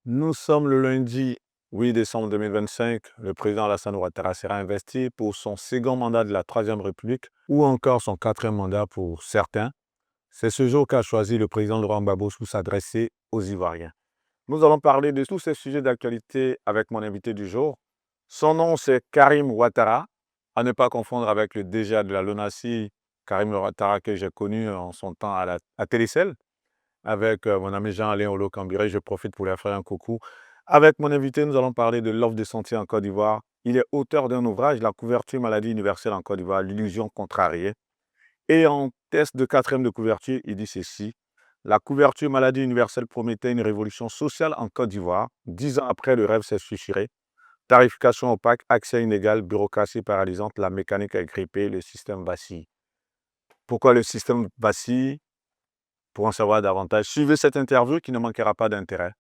Nous sommes le lundi 8 décembre 2025. Le président Alassane Ouattara sera investi pour son second mandat de la Troisième République ou encore son quatrième mandat pour certains. C'est ce jour qu'a choisi le président Laurent Gbagbo pour s'adresser aux Ivoiriens. Nous allons parler de tous ces sujets d'actualité avec mon invité du jour. Son nom, c'est Karim Ouattara, à ne pas confondre avec le DG de la LONASI, Karim Ouattara, que j'ai connu en son temps à Télécel avec mon ami Jean-Alain Olo Cambiré. Je profite pour lui faire un coucou. Avec mon invité, nous allons parler de l'offre de santé en Côte d'Ivoire. Il est auteur d'un ouvrage, La couverture maladie universelle en Côte d'Ivoire, l'illusion contrariée. Et en test de quatrième de couverture, il dit ceci. La couverture maladie universelle promettait une révolution sociale en Côte d'Ivoire. 10 ans après, le rêve s'est suicidé. Tarification opaque, accès inégal, bureaucratie paralysante, la mécanique est grippée, le système vacille. Pourquoi le système vacille? Pour en savoir davantage, suivez cette interview qui ne manquera pas d'intérêt.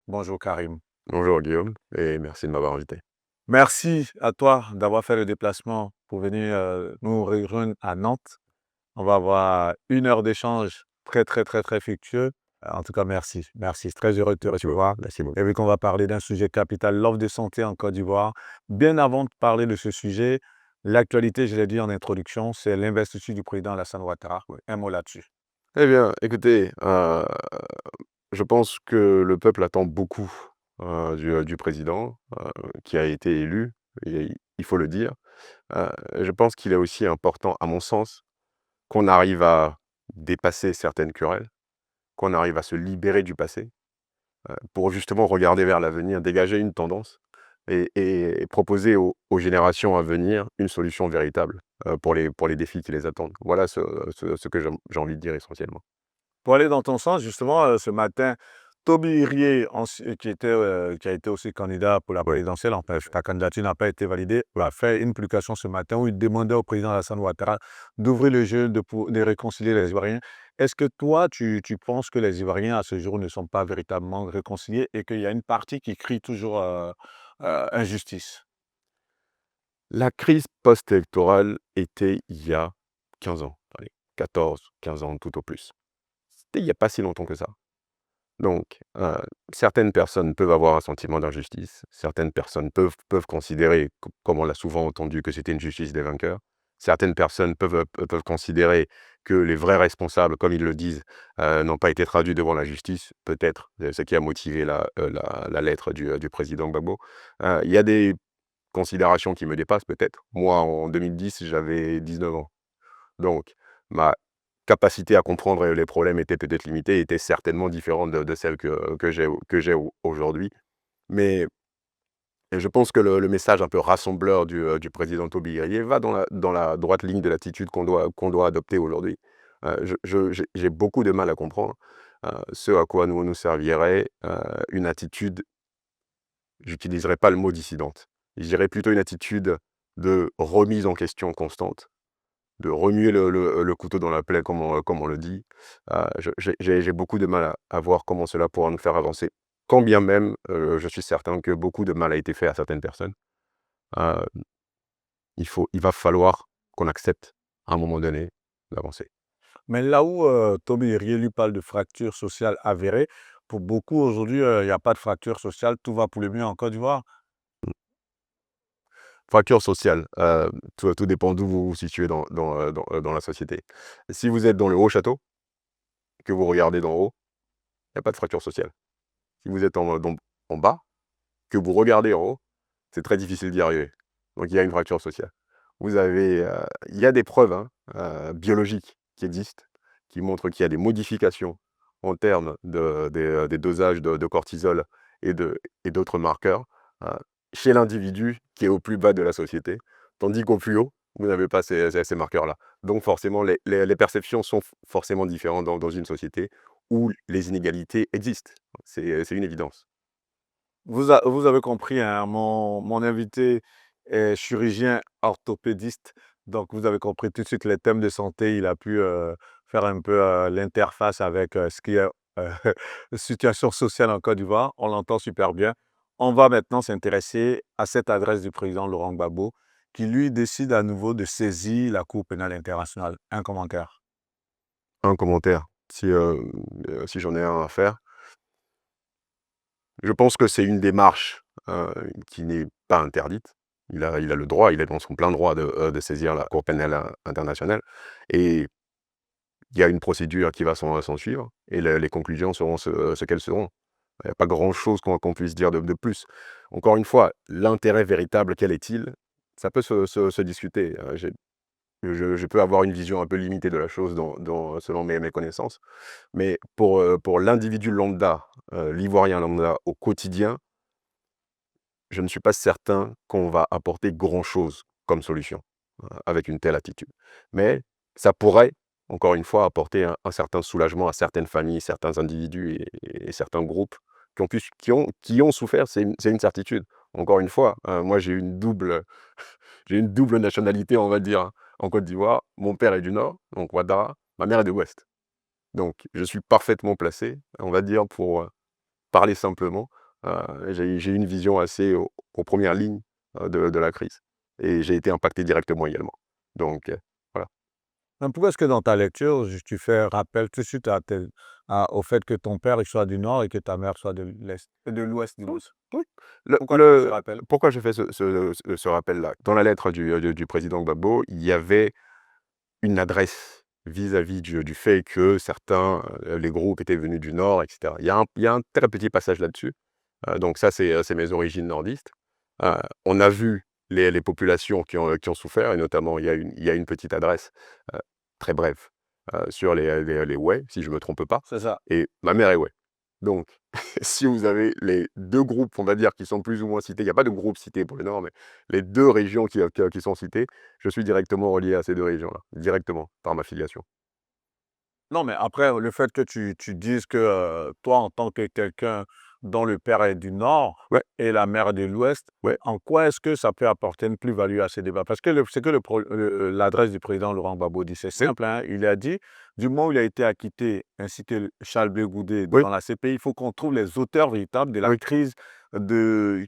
Bonjour Karim. Bonjour Guillaume et merci de m'avoir invité. Merci à toi d'avoir fait le déplacement pour venir nous rejoindre à Nantes. On va avoir 1 heure d'échange très fructueux. En tout cas, merci. Merci. Très heureux de te recevoir. Merci beaucoup. Et vu qu'on va parler d'un sujet capital, l'offre de santé en Côte d'Ivoire. Bien avant de parler de ce sujet, l'actualité, je l'ai dit en introduction, c'est l'investiture du président Alassane Ouattara. Un mot là-dessus. Eh bien, écoutez, je pense que le peuple attend beaucoup du président qui a été élu, et il faut le dire. Je pense qu'il est aussi important, à mon sens, qu'on arrive à dépasser certaines querelles, qu'on arrive à se libérer du passé, pour justement regarder vers l'avenir, dégager une tendance et proposer aux générations à venir une solution véritable pour les défis qui les attendent. Voilà ce que j'ai envie de dire essentiellement. Pour aller dans ton sens, justement, ce matin, Toby Hirier, qui a été aussi candidat pour la Ouais. présidentielle, enfin, ta candidature n'a pas été validée, a fait une publication ce matin où il demandait au président Alassane Ouattara d'ouvrir le jeu, de réconcilier les Ivoiriens. Est-ce que toi, tu penses que les Ivoiriens, à ce jour, ne sont pas véritablement réconciliés et qu'il y a une partie qui crie toujours injustice? La crise post-électorale était il y a 15 ans, allez, 14, 15 ans tout au plus. C'était il n'y a pas si longtemps que ça. Donc, certaines personnes peuvent avoir un sentiment d'injustice, certaines personnes peuvent considérer, comme on l'a souvent entendu, que c'était une justice des vainqueurs. Certaines personnes peuvent considérer que les vrais responsables, comme ils le disent, n'ont pas été traduits devant la justice, peut-être, c'est ce qui a motivé la lettre du président Gbagbo. Il y a des considérations qui me dépassent peut-être. Moi, en 2010, j'avais 19 ans. Donc, ma capacité à comprendre les problèmes était peut-être limitée, était certainement différente de celle que j'ai aujourd'hui. Mais je pense que le message un peu rassembleur du président Tobillerier va dans la droite ligne de l'attitude qu'on doit adopter aujourd'hui. J'ai beaucoup de mal à comprendre ce à quoi nous servirait une attitude, j'utiliserai pas le mot dissidente, je dirais plutôt une attitude de remise en question constante, de remuer le couteau dans la plaie, comme on le dit. J'ai beaucoup de mal à voir comment cela pourra nous faire avancer, quand bien même, je suis certain que beaucoup de mal a été fait à certaines personnes. Heu, il va falloir qu'on accepte, à un moment donné, d'avancer. Mais là où Toby Hirier lui parle de fracture sociale avérée, pour beaucoup aujourd'hui, il n'y a pas de fracture sociale, tout va pour le mieux en Côte d'Ivoire. Fracture sociale, tout dépend d'où vous vous situez dans la société. Si vous êtes dans le haut château, que vous regardez d'en haut, il y a pas de fracture sociale. Si vous êtes en bas, que vous regardez en haut, c'est très difficile d'y arriver. Donc il y a une fracture sociale. Il y a des preuves, hein, biologiques qui existent, qui montrent qu'il y a des modifications en termes des dosages de cortisol et d'autres marqueurs, heu, chez l'individu qui est au plus bas de la société, tandis qu'au plus haut, vous n'avez pas ces marqueurs-là. Donc forcément, les perceptions sont forcément différentes dans une société où les inégalités existent. C'est une évidence. Vous avez compris, hein, mon invité est chirurgien orthopédiste. Donc, vous avez compris tout de suite les thèmes de santé. Il a pu faire un peu l'interface avec ce qui est euh, situation sociale en Côte d'Ivoire. On l'entend super bien. On va maintenant s'intéresser à cette adresse du président Laurent Gbagbo qui, lui, décide à nouveau de saisir la Cour pénale internationale. Un commentaire. Un commentaire, si j'en ai un à faire. Je pense que c'est une démarche, qui n'est pas interdite. Il a le droit, il est dans son plein droit de saisir la Cour pénale internationale et il y a une procédure qui va s'en suivre et les conclusions seront ce qu'elles seront. Il n'y a pas grand-chose qu'on puisse dire de plus. Encore une fois, l'intérêt véritable, quel est-il? Ça peut se discuter, je peux avoir une vision un peu limitée de la chose selon mes connaissances, mais pour l'individu lambda, l'ivoirien lambda au quotidien, je ne suis pas certain qu'on va apporter grand-chose comme solution, avec une telle attitude. Mais ça pourrait, encore une fois, apporter un certain soulagement à certaines familles, certains individus et certains groupes qui ont souffert, c'est une certitude. Encore une fois, moi j'ai une double nationalité, on va dire, hein, en Côte d'Ivoire. Mon père est du Nord, donc Ouattara, ma mère est de l'Ouest. Donc je suis parfaitement placé, on va dire, pour, parler simplement, j'ai une vision assez aux premières lignes, de la crise et j'ai été impacté directement également. Donc voilà. Pourquoi est-ce que dans ta lecture, tu fais rappel tout de suite au fait que ton père il soit du Nord et que ta mère soit de l'Est, de l'Ouest du Oui, moins? oui. Le Pourquoi tu fais ce le rappel? pourquoi je fais ce rappel-là? Dans la lettre du président Gbagbo, il y avait une adresse vis-à-vis du fait que certains, les groupes étaient venus du Nord et cetera. Il y a un très petit passage là-dessus. Donc ça, c'est mes origines nordistes. On a vu les populations qui ont souffert et notamment il y a une petite adresse, heu, très brève, sur les Ouai, si je ne me trompe pas C'est ça. et ma mère est Ouai. Donc si vous avez les 2 groupes, on va dire, qui sont plus ou moins cités, il n'y a pas de groupe cité pour le Nord, mais les 2 régions qui sont citées, je suis directement relié à ces 2 régions-là, directement, par ma filiation. Non, mais après, le fait que tu dises que toi, en tant que quelqu'un dont le père est du Nord Ouais, et la mère de l'Ouest, ouais, en quoi est-ce que ça peut apporter une plus-value à ces débats? Parce que c'est que l'adresse du président Laurent Gbagbo dit, c'est oui, simple, hein, il a dit, du moment où il a été acquitté, ainsi que Charles Blé Goudé oui, dans la CPI, il faut qu'on trouve les auteurs véritables de la oui, crise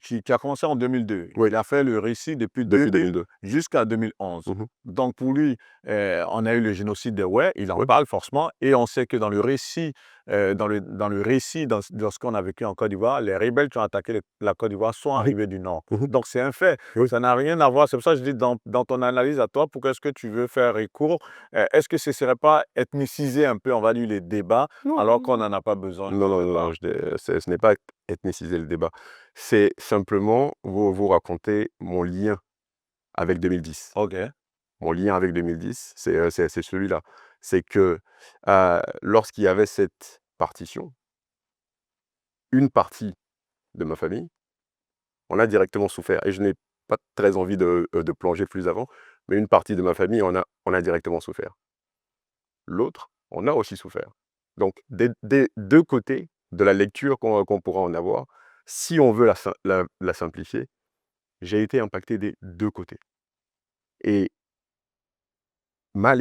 qui a commencé en 2002. oui, Il a fait le récit depuis depuis 2000 2002. jusqu'à 2011. Mmh. Donc pour lui, on a eu le génocide des Ouais, il en Ouais, parle forcément et on sait que dans le récit, dans le récit, dans ce qu'on a vécu en Côte d'Ivoire, les rebelles qui ont attaqué la Côte d'Ivoire sont oui, arrivés du Nord. mmh, Donc c'est un fait, oui. ça n'a rien à voir. C'est pour ça que je dis dans ton analyse à toi, pourquoi est-ce que tu veux faire recours? Est-ce que ce ne serait pas ethniciser un peu, on va dire, les débats Non, alors qu'on n'en a pas besoin non, non, quelque non, non, part? ce n'est pas ethnéciser le débat. C'est simplement vous raconter mon lien avec 2010. OK, Mon lien avec 2010, c'est celui-là. C'est que, lorsqu'il y avait cette partition, une partie de ma famille, on a directement souffert et je n'ai pas très envie de plonger plus avant, mais une partie de ma famille, on a directement souffert. L'autre, on a aussi souffert. Donc des 2 côtés de la lecture qu'on pourra en avoir, si on veut la simplifier, j'ai été impacté des 2 côtés et ma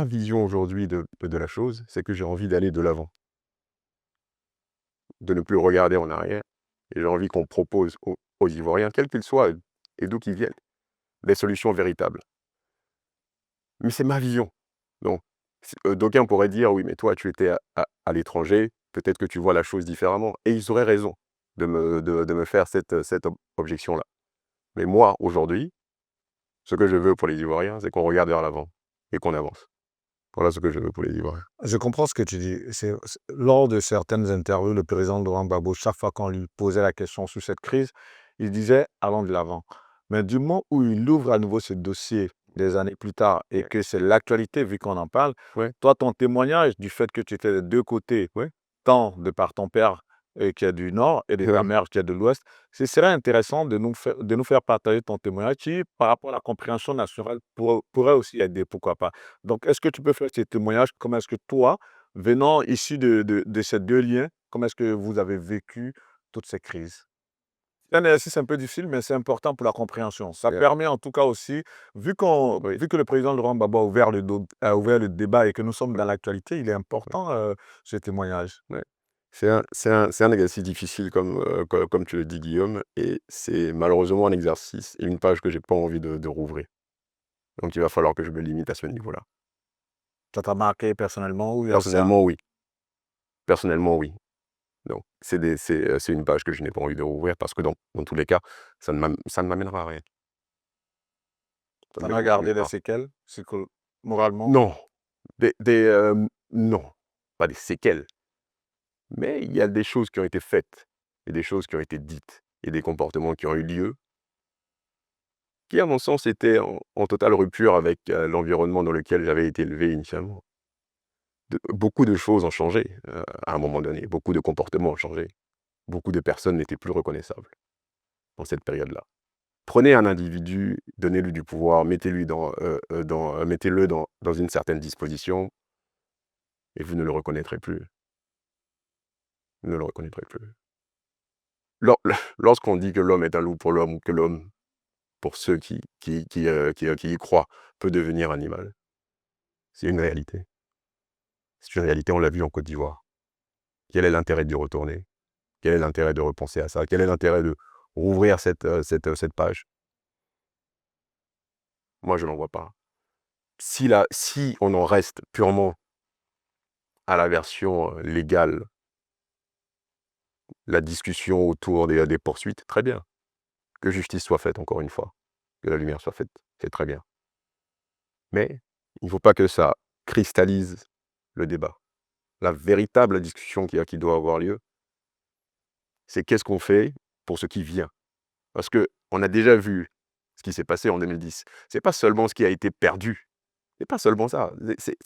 vision aujourd'hui de la chose, c'est que j'ai envie d'aller de l'avant, de ne plus regarder en arrière et j'ai envie qu'on propose aux Ivoiriens, quels qu'ils soient et d'où qu'ils viennent, des solutions véritables. Mais c'est ma vision. Donc d'aucuns pourraient dire: «Oui, mais toi, tu étais à l'étranger, peut-être que tu vois la chose différemment» et ils auraient raison de me faire cette objection-là. Mais moi, aujourd'hui, ce que je veux pour les Ivoiriens, c'est qu'on regarde vers l'avant et qu'on avance. Voilà ce que je veux pour les Ivoiriens. je comprends ce que tu dis. Lors de certaines interviews, le président Laurent Gbagbo, chaque fois qu'on lui posait la question sur cette crise, il disait: «Allons de l'avant». Mais du moment où il ouvre à nouveau ce dossier des années plus tard et Ouais, que c'est l'actualité vu qu'on en parle, ouais, toi, ton témoignage du fait que tu étais des 2 côtés, ouais, tant de par ton père, qui est du Nord et de ta ouais. mère qui est de l'Ouest, ce serait intéressant de nous faire partager ton témoignage qui, par rapport à la compréhension nationale, pourrait aussi aider, pourquoi pas. Donc est-ce que tu peux faire ces témoignages? Comment est-ce que toi, venant issu de ces 2 liens, comment est-ce que vous avez vécu toutes ces crises? C'est un exercice un peu difficile, mais c'est important pour la compréhension. Ça Ouais, permet en tout cas aussi, oui, vu que le président Laurent Gbagbo a ouvert le débat et que nous sommes ouais, dans l'actualité, il est ouais, important ce témoignage. ouais. C'est un exercice difficile comme tu le dis, Guillaume, et c'est malheureusement un exercice et une page que j'ai pas envie de rouvrir. Donc il va falloir que je me limite à ce niveau-là. Ça t'a marqué personnellement ou bien ça? Personnellement, oui. Personnellement, oui. Donc c'est une page que je n'ai pas envie de rouvrir parce que dans tous les cas, ça ne m'amènera à rien. Ça Ça ne en a gardé des m'amènera séquelles moralement? non, non, pas des séquelles, mais il y a des choses qui ont été faites et des choses qui ont été dites et des comportements qui ont eu lieu qui, à mon sens, étaient en totale rupture avec, l'environnement dans lequel j'avais été élevé initialement. Beaucoup de choses ont changé, à un moment donné, beaucoup de comportements ont changé. Beaucoup de personnes n'étaient plus reconnaissables dans cette période-là. Prenez un individu, donnez-lui du pouvoir, mettez-le dans une certaine disposition et vous ne le reconnaîtrez plus. Vous ne le reconnaîtrez plus. Lorsqu'on dit que l'homme est un loup pour l'homme ou que l'homme, pour ceux qui y croient, peut devenir animal, c'est une réalité. C'est une réalité, on l'a vu en Côte d'Ivoire. Quel est l'intérêt d'y retourner? Quel est l'intérêt de repenser à ça? Quel est l'intérêt de rouvrir cette page? Moi, je n'en vois pas. Si on en reste purement à la version, légale, la discussion autour des poursuites, très bien. Que justice soit faite encore une fois, que la lumière soit faite, c'est très bien. Mais il ne faut pas que ça cristallise le débat. La véritable discussion qui doit avoir lieu, c'est qu'est-ce qu'on fait pour ce qui vient? Parce qu'on a déjà vu ce qui s'est passé en 2010. C'est pas seulement ce qui a été perdu, c'est pas seulement ça. C'est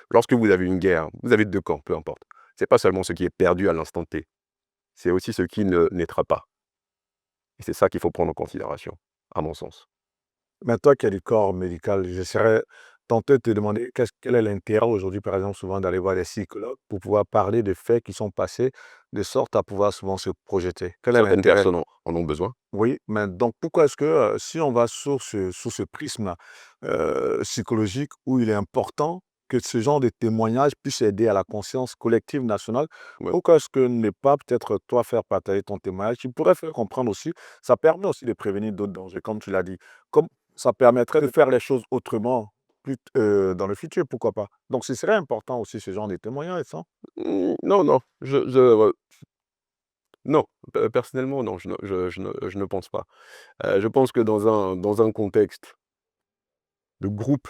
lorsque vous avez une guerre, vous avez 2 camps, peu importe. C'est pas seulement ce qui est perdu à l'instant T, c'est aussi ce qui ne naîtra pas et c'est ça qu'il faut prendre en considération, à mon sens. Mais toi qui es du corps médical, je serais tenté de te demander quel est l'intérêt aujourd'hui, par exemple, souvent d'aller voir des psychologues pour pouvoir parler de faits qui sont passés, de sorte à pouvoir souvent se projeter. Quel est Certaines l'intérêt? personnes en ont besoin. Oui, mais donc pourquoi est-ce que, si on va sous ce prisme, psychologique où il est important que ce genre de témoignage puisse aider à la conscience collective nationale, Ouais. pourquoi est-ce que ne pas peut-être toi faire partager ton témoignage? Tu pourrais faire comprendre aussi, ça permet aussi de prévenir d'autres dangers, comme tu l'as dit. Comme ça permettrait de faire les choses autrement dans le futur, pourquoi pas? Donc ce serait important aussi ce genre de témoignage, ça? Non, non, non, personnellement non, je ne pense pas. Je pense que dans un contexte de groupe,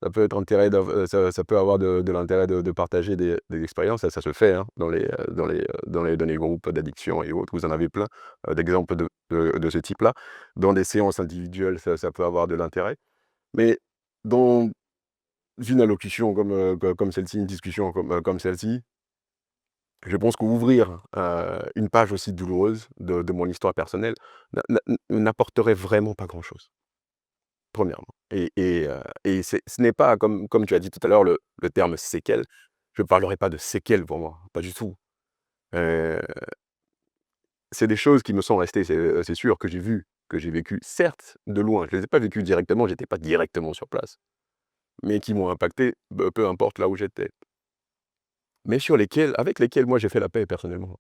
ça peut avoir de l'intérêt de partager des expériences, ça se fait, hein, dans les groupes d'addiction et autres, vous en avez plein, d'exemples de ce type-là. Dans des séances individuelles, ça peut avoir de l'intérêt, mais dans une allocution comme celle-ci, une discussion comme celle-ci, je pense qu'ouvrir, une page aussi douloureuse de mon histoire personnelle n'apporterait vraiment pas grand-chose. Premièrement et ce n'est pas comme tu as dit tout à l'heure le terme séquelles, je ne parlerai pas de séquelles pour moi, pas du tout. Heu, c'est des choses qui me sont restées, c'est sûr que j'ai vu, que j'ai vécu, certes de loin, je ne les ai pas vécues directement, j'étais pas directement sur place, mais qui m'ont impacté, peu importe là où j'étais, mais avec lesquelles moi j'ai fait la paix personnellement.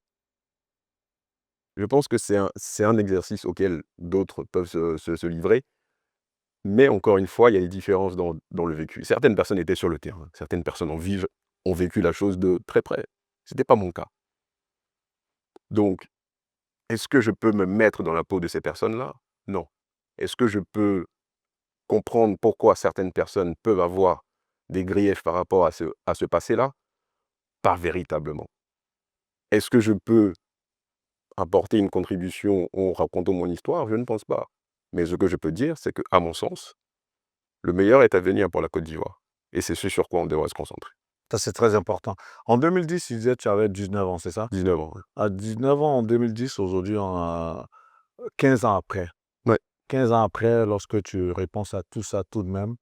Je pense que c'est un exercice auquel d'autres peuvent se livrer. Mais encore une fois, il y a des différences dans le vécu. Certaines personnes étaient sur le terrain, certaines personnes ont vécu la chose de très près. C'était pas mon cas. Donc, est-ce que je peux me mettre dans la peau de ces personnes-là? Non. Est-ce que je peux comprendre pourquoi certaines personnes peuvent avoir des griefs par rapport à ce passé-là? Pas véritablement. Est-ce que je peux apporter une contribution en racontant mon histoire? Je ne pense pas. Mais ce que je peux dire, c'est qu'à mon sens, le meilleur est à venir pour la Côte d'Ivoire et c'est ce sur quoi on devrait se concentrer. Ça, c'est très important. En 2010, tu disais que tu avais 19 ans, c'est ça? 19 ans, ouais. À 19 ans en 2010, aujourd'hui, on a 15 ans après. Ouais. 15 ans après, lorsque tu repenses à tout ça tout de même,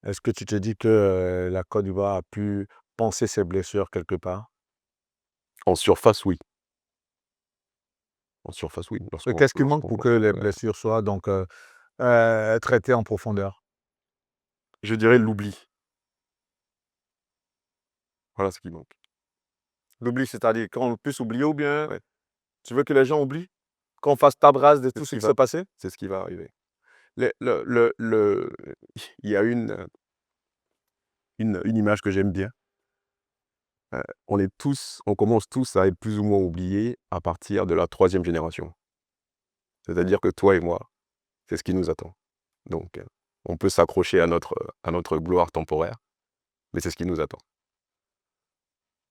est-ce que tu te dis que, la Côte d'Ivoire a pu panser ses blessures quelque part? En surface, oui. En surface, oui. Et qu'est-ce qui manque pour que les Ouais. blessures soient donc traitées en profondeur? Je dirais l'oubli. Voilà ce qui manque. L'oubli, c'est-à-dire qu'on puisse oublier ou bien Ouais. tu veux que les gens oublient? Qu'on fasse table rase de C'est tout ce ce qui qui va s'est passé? c'est ce qui va arriver. Il y a une image que j'aime bien. On commence tous à être plus ou moins oubliés à partir de la 3e génération. C'est-à-dire que toi et moi, c'est ce qui nous attend. Donc, on peut s'accrocher à notre gloire temporaire, mais c'est ce qui nous attend.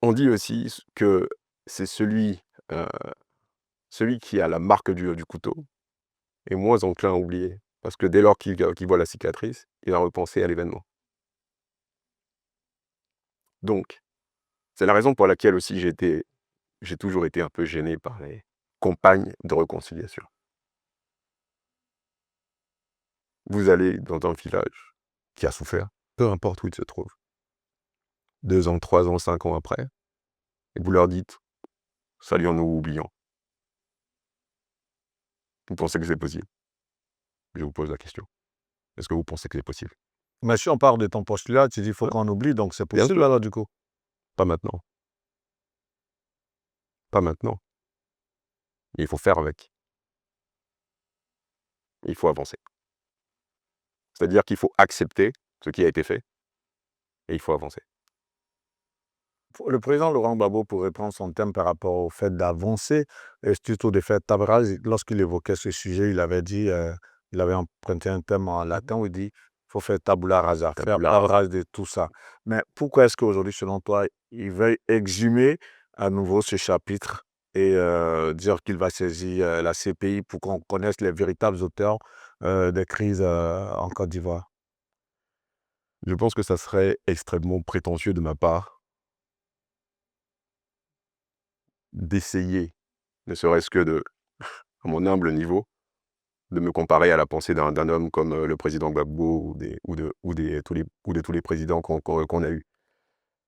On dit aussi que c'est heu, celui qui a la marque du couteau est moins enclin à oublier. Parce que dès lors qu'il voit la cicatrice, il va repenser à l'événement. Donc, c'est la raison pour laquelle aussi j'ai toujours été un peu gêné par les campagnes de réconciliation. Vous allez dans un village qui a souffert, peu importe où il se trouve, 2 ans, 3 ans, 5 ans après, et vous leur dites: «Saluons-nous, oublions». Vous pensez que c'est possible? Je vous pose la question. Est-ce que vous pensez que c'est possible? Mais si on part de ton postulat, tu dis: «Il faut Ouais, qu'on oublie», donc c'est bien possible sûr, alors du coup? pas maintenant, pas maintenant. Il faut faire avec, il faut avancer. C'est-à-dire qu'il faut accepter ce qui a été fait et il faut avancer. Le président Laurent Gbagbo, pour reprendre son thème par rapport au fait d'avancer et surtout de faire table rase, lorsqu'il évoquait ce sujet, il avait dit, il avait emprunté un thème en latin où il dit: «Il faut faire tabula rasa», faire Tabula table rasa. rase de tout ça. Mais pourquoi est-ce qu'aujourd'hui, selon toi, il veuille exhumer à nouveau ce chapitre et dire qu'il va saisir, la CPI pour qu'on connaisse les véritables auteurs, des crises, en Côte d'Ivoire? Je pense que ça serait extrêmement prétentieux de ma part d'essayer, ne serait-ce que à mon humble niveau, de me comparer à la pensée d'un homme comme, le président Gbagbo ou de tous les présidents qu'on a eus.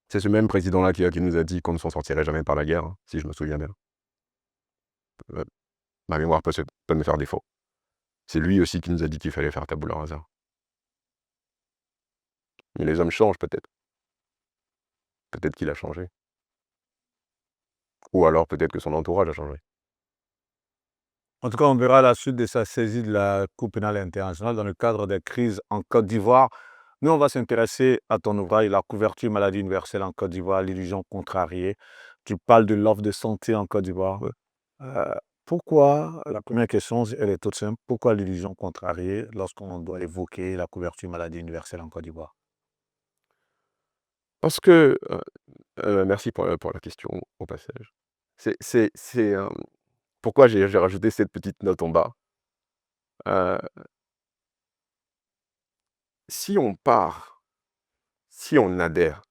C'est ce même président-là qui nous a dit qu'on ne s'en sortirait jamais par la guerre, hein, si je me souviens bien. Heu, Ma mémoire peut me faire défaut. C'est lui aussi qui nous a dit qu'il fallait faire tabula rasa. Mais les hommes changent peut-être. Peut-être qu'il a changé. Ou alors peut-être que son entourage a changé. En tout cas, on verra la suite de sa saisie de la Cour pénale internationale dans le cadre des crises en Côte d'Ivoire. Nous, on va s'intéresser à ton ouvrage, La couverture maladie universelle en Côte d'Ivoire, l'illusion contrariée. Tu parles de l'offre de santé en Côte d'Ivoire. Ouais. Pourquoi, la première question, elle est toute simple, pourquoi l'illusion contrariée lorsqu'on doit évoquer la couverture maladie universelle en Côte d'Ivoire? Parce que, merci pour la question au passage. C'est, pourquoi j'ai rajouté cette petite note en bas? Heu, si on part, si on adhère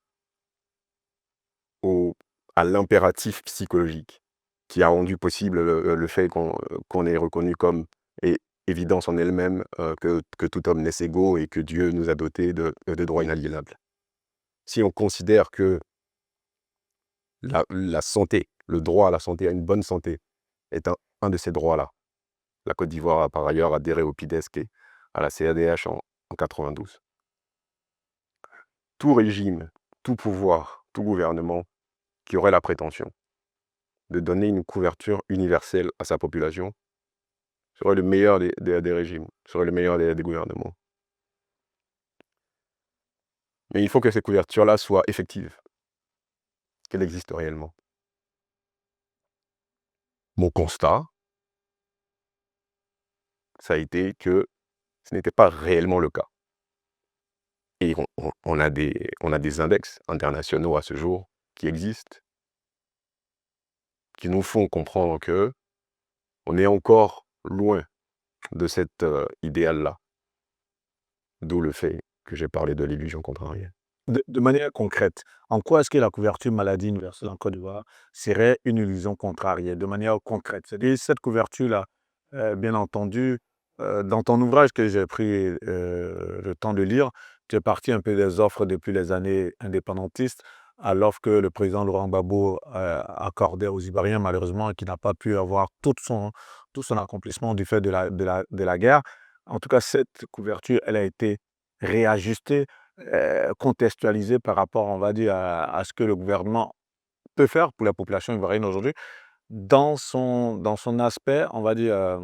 au à l'impératif psychologique qui a rendu possible le fait qu'on est reconnu comme é évidence en elle-même, que tout homme naisse égaux et que Dieu nous a dotés de droits inaliénables. Si on considère que la santé, le droit à la santé, à une bonne santé est un de ces droits-là. La Côte d'Ivoire a par ailleurs adhéré au PIDESC et à la CEDH en 92. Tout régime, tout pouvoir, tout gouvernement qui aurait la prétention de donner une couverture universelle à sa population serait le meilleur des régimes, serait le meilleur des gouvernements. Mais il faut que ces couvertures-là soient effectives, qu'elles existent réellement. Mon constat, ça a été que ce n'était pas réellement le cas. Et on a des index internationaux à ce jour qui existent, qui nous font comprendre qu'on est encore loin de cet, idéal-là. D'où le fait que j'ai parlé de l'illusion contrariée. De manière concrète, en quoi est-ce que la couverture maladie universelle en Côte d'Ivoire serait une illusion contrariée? De manière concrète, c'est-à-dire cette couverture-là, bien entendu, dans ton ouvrage que j'ai pris, le temps de lire, tu es parti un peu des offres depuis les années indépendantistes. à l'offre que le président Laurent Gbagbo accordait aux Ivoiriens, malheureusement, et qui n'a pas pu avoir tout son accomplissement du fait de la guerre. En tout cas, cette couverture, elle a été réajustée, contextualisée par rapport, on va dire, à ce que le gouvernement peut faire pour la population ivoirienne aujourd'hui dans son aspect, on va dire,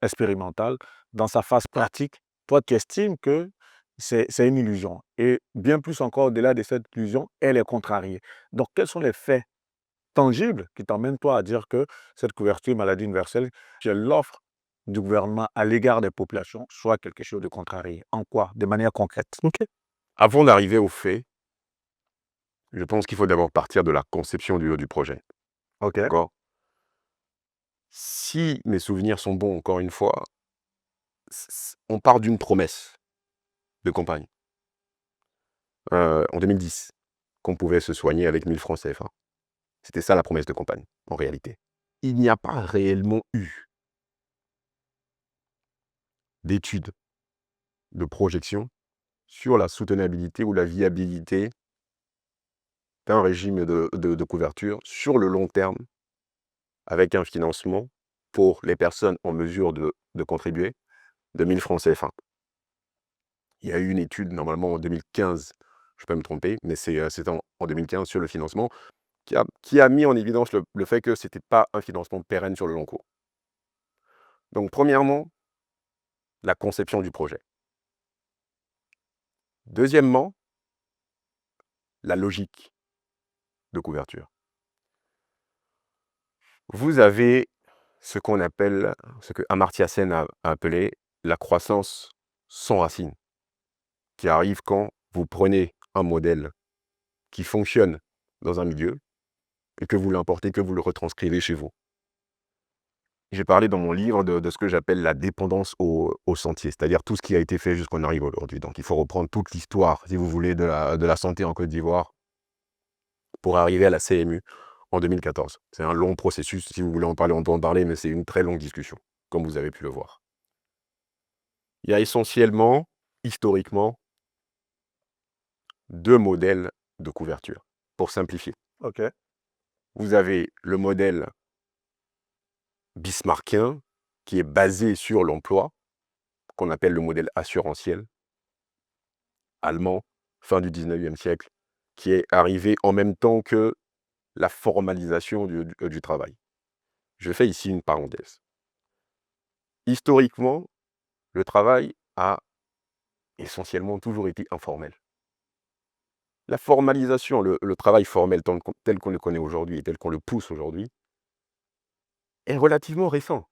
expérimental, dans sa phase pratique. Toi, tu estimes que c'est une illusion et bien plus encore au-delà de cette illusion, elle est contrariée. Donc quels sont les faits tangibles qui t'emmènent toi à dire que cette couverture maladie universelle, que l'offre du gouvernement à l'égard des populations soit quelque chose de contrarié? En quoi? De manière concrète? OK. Avant d'arriver aux faits, je pense qu'il faut d'abord partir de la conception du projet, OK. d'accord? Si mes souvenirs sont bons, encore une fois, on part d'une promesse de campagne, en 2010, qu'on pouvait se soigner avec 1 000 francs CFA. C'était ça la promesse de campagne, en réalité. Il n'y a pas réellement eu d'études, de projection sur la soutenabilité ou la viabilité d'un régime de couverture sur le long terme, avec un financement pour les personnes en mesure de contribuer de 1 000 francs CFA. Il y a eu une étude normalement en 2015, je peux me tromper, mais c'était en 2015 sur le financement, qui a mis en évidence le fait que ce n'était pas un financement pérenne sur le long cours. Donc premièrement, la conception du projet. Deuxièmement, la logique de couverture. Vous avez ce qu'on appelle, ce que Amartya Sen a appelé la croissance sans racines, qui arrive quand vous prenez un modèle qui fonctionne dans un milieu et que vous l'importez, que vous le retranscrivez chez vous. J'ai parlé dans mon livre de ce que j'appelle la dépendance au sentier, c'est-à-dire tout ce qui a été fait jusqu'on arrive aujourd'hui. Donc il faut reprendre toute l'histoire, si vous voulez, de la santé en Côte d'Ivoire pour arriver à la CMU en 2014. C'est un long processus, si vous voulez en parler, on peut en parler, mais c'est une très longue discussion, comme vous avez pu le voir. Il y a essentiellement, historiquement, 2 modèles de couverture, pour simplifier. OK. Vous avez le modèle bismarckien, qui est basé sur l'emploi, qu'on appelle le modèle assurantiel, allemand, fin du 19e siècle, qui est arrivé en même temps que la formalisation du travail. Je fais ici une parenthèse. Historiquement, le travail a essentiellement toujours été informel. La formalisation, le travail formel tel qu'on le connaît aujourd'hui et tel qu'on le pousse aujourd'hui, est relativement récent,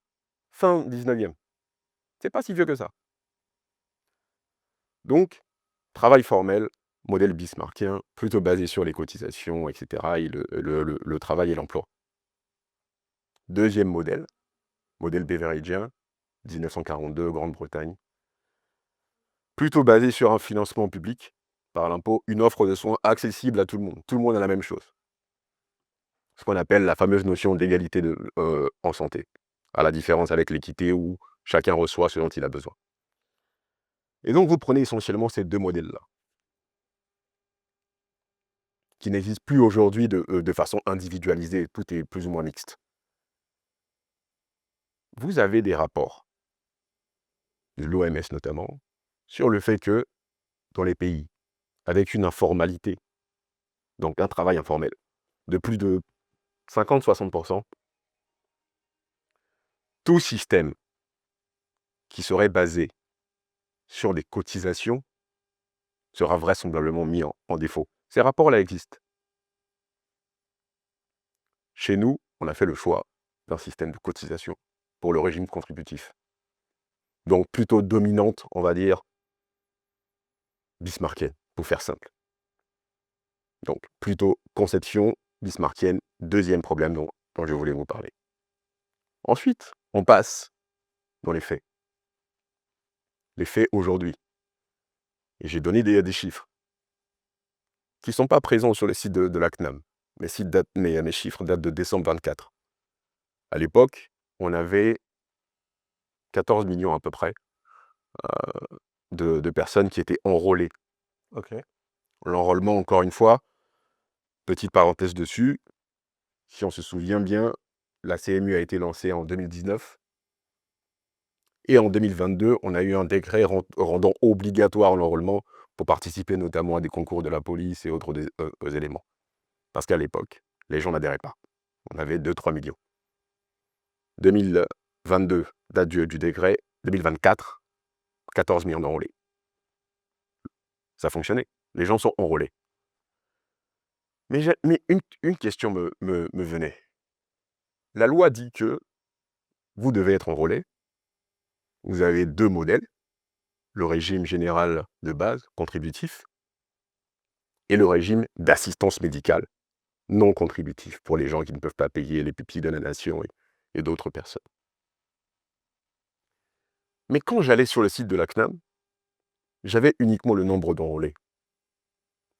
fin 19e. C'est pas si vieux que ça. Donc, travail formel, modèle bismarckien, plutôt basé sur les cotisations, etc. et le travail et l'emploi. Deuxième modèle beveridgien, 1942, Grande-Bretagne, plutôt basé sur un financement public par l'impôt, une offre de soins accessible à tout le monde. Tout le monde a la même chose. Ce qu'on appelle la fameuse notion d'égalité en santé, à la différence avec l'équité où chacun reçoit ce dont il a besoin. Et donc, vous prenez essentiellement ces 2 modèles-là, qui n'existent plus aujourd'hui de façon individualisée, tout est plus ou moins mixte. Vous avez des rapports, de l'OMS notamment, sur le fait que dans les pays avec une informalité, donc un travail informel, de plus de 50-60%, tout système qui serait basé sur des cotisations sera vraisemblablement mis en défaut. Ces rapports-là existent. Chez nous, on a fait le choix d'un système de cotisation pour le régime contributif. Donc plutôt dominante, on va dire, bismarckienne, pour faire simple. Donc plutôt conception bismarckienne, deuxième problème dont je voulais vous parler. Ensuite, on passe dans les faits. Les faits aujourd'hui. Et j'ai donné des chiffres qui ne sont pas présents sur le site de la CNAM. Mes chiffres datent de décembre 24. À l'époque, on avait 14 millions à peu près de personnes qui étaient enrôlées. OK. L'enrôlement, encore une fois, petite parenthèse dessus, si on se souvient bien, la CMU a été lancée en 2019. Et en 2022, on a eu un décret rendant obligatoire l'enrôlement pour participer notamment à des concours de la police et autres éléments. Parce qu'à l'époque, les gens n'adhéraient pas. On avait 2-3 millions. 2022, date du décret. 2024, 14 millions d'enrôlés. Ça fonctionnait. Les gens sont enrôlés. Mais une question me venait. La loi dit que vous devez être enrôlé. Vous avez 2 modèles. Le régime général de base, contributif, et le régime d'assistance médicale non contributif pour les gens qui ne peuvent pas payer les pupilles de la nation et d'autres personnes. Mais quand j'allais sur le site de la CNAM, j'avais uniquement le nombre d'enrôlés.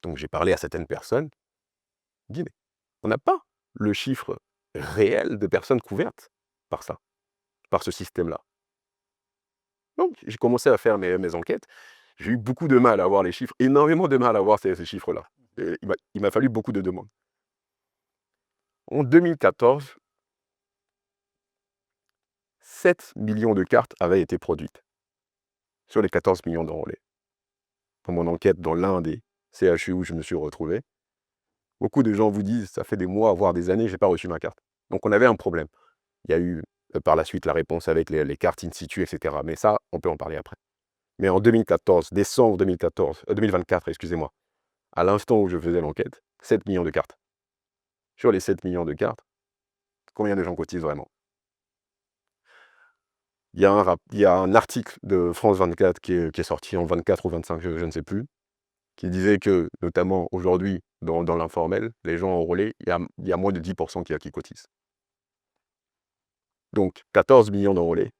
Donc j'ai parlé à certaines personnes, je dis mais on n'a pas le chiffre réel de personnes couvertes par ça, par ce système-là. Donc j'ai commencé à faire mes enquêtes. J'ai eu beaucoup de mal à avoir les chiffres, énormément de mal à avoir ces chiffres-là. Il m'a fallu beaucoup de demandes. En 2014, 7 millions de cartes avaient été produites sur les 14 millions d'enrôlés. Pour mon enquête dans l'un des CHU où je me suis retrouvé, beaucoup de gens vous disent « ça fait des mois, voire des années, je n'ai pas reçu ma carte ». Donc on avait un problème. Il y a eu par la suite la réponse avec les cartes in situ, etc. Mais ça, on peut en parler après. Mais en 2014, décembre 2024, excusez-moi, à l'instant où je faisais l'enquête, 7 millions de cartes. Sur les 7 millions de cartes, combien de gens cotisent vraiment? Il y a un article de France 24 qui est sorti en 24 ou 25, je ne sais plus, qui disait que, notamment aujourd'hui, dans l'informel, les gens enrôlés, il y a moins de 10% qui cotisent. Donc, 14 millions d'enrôlés,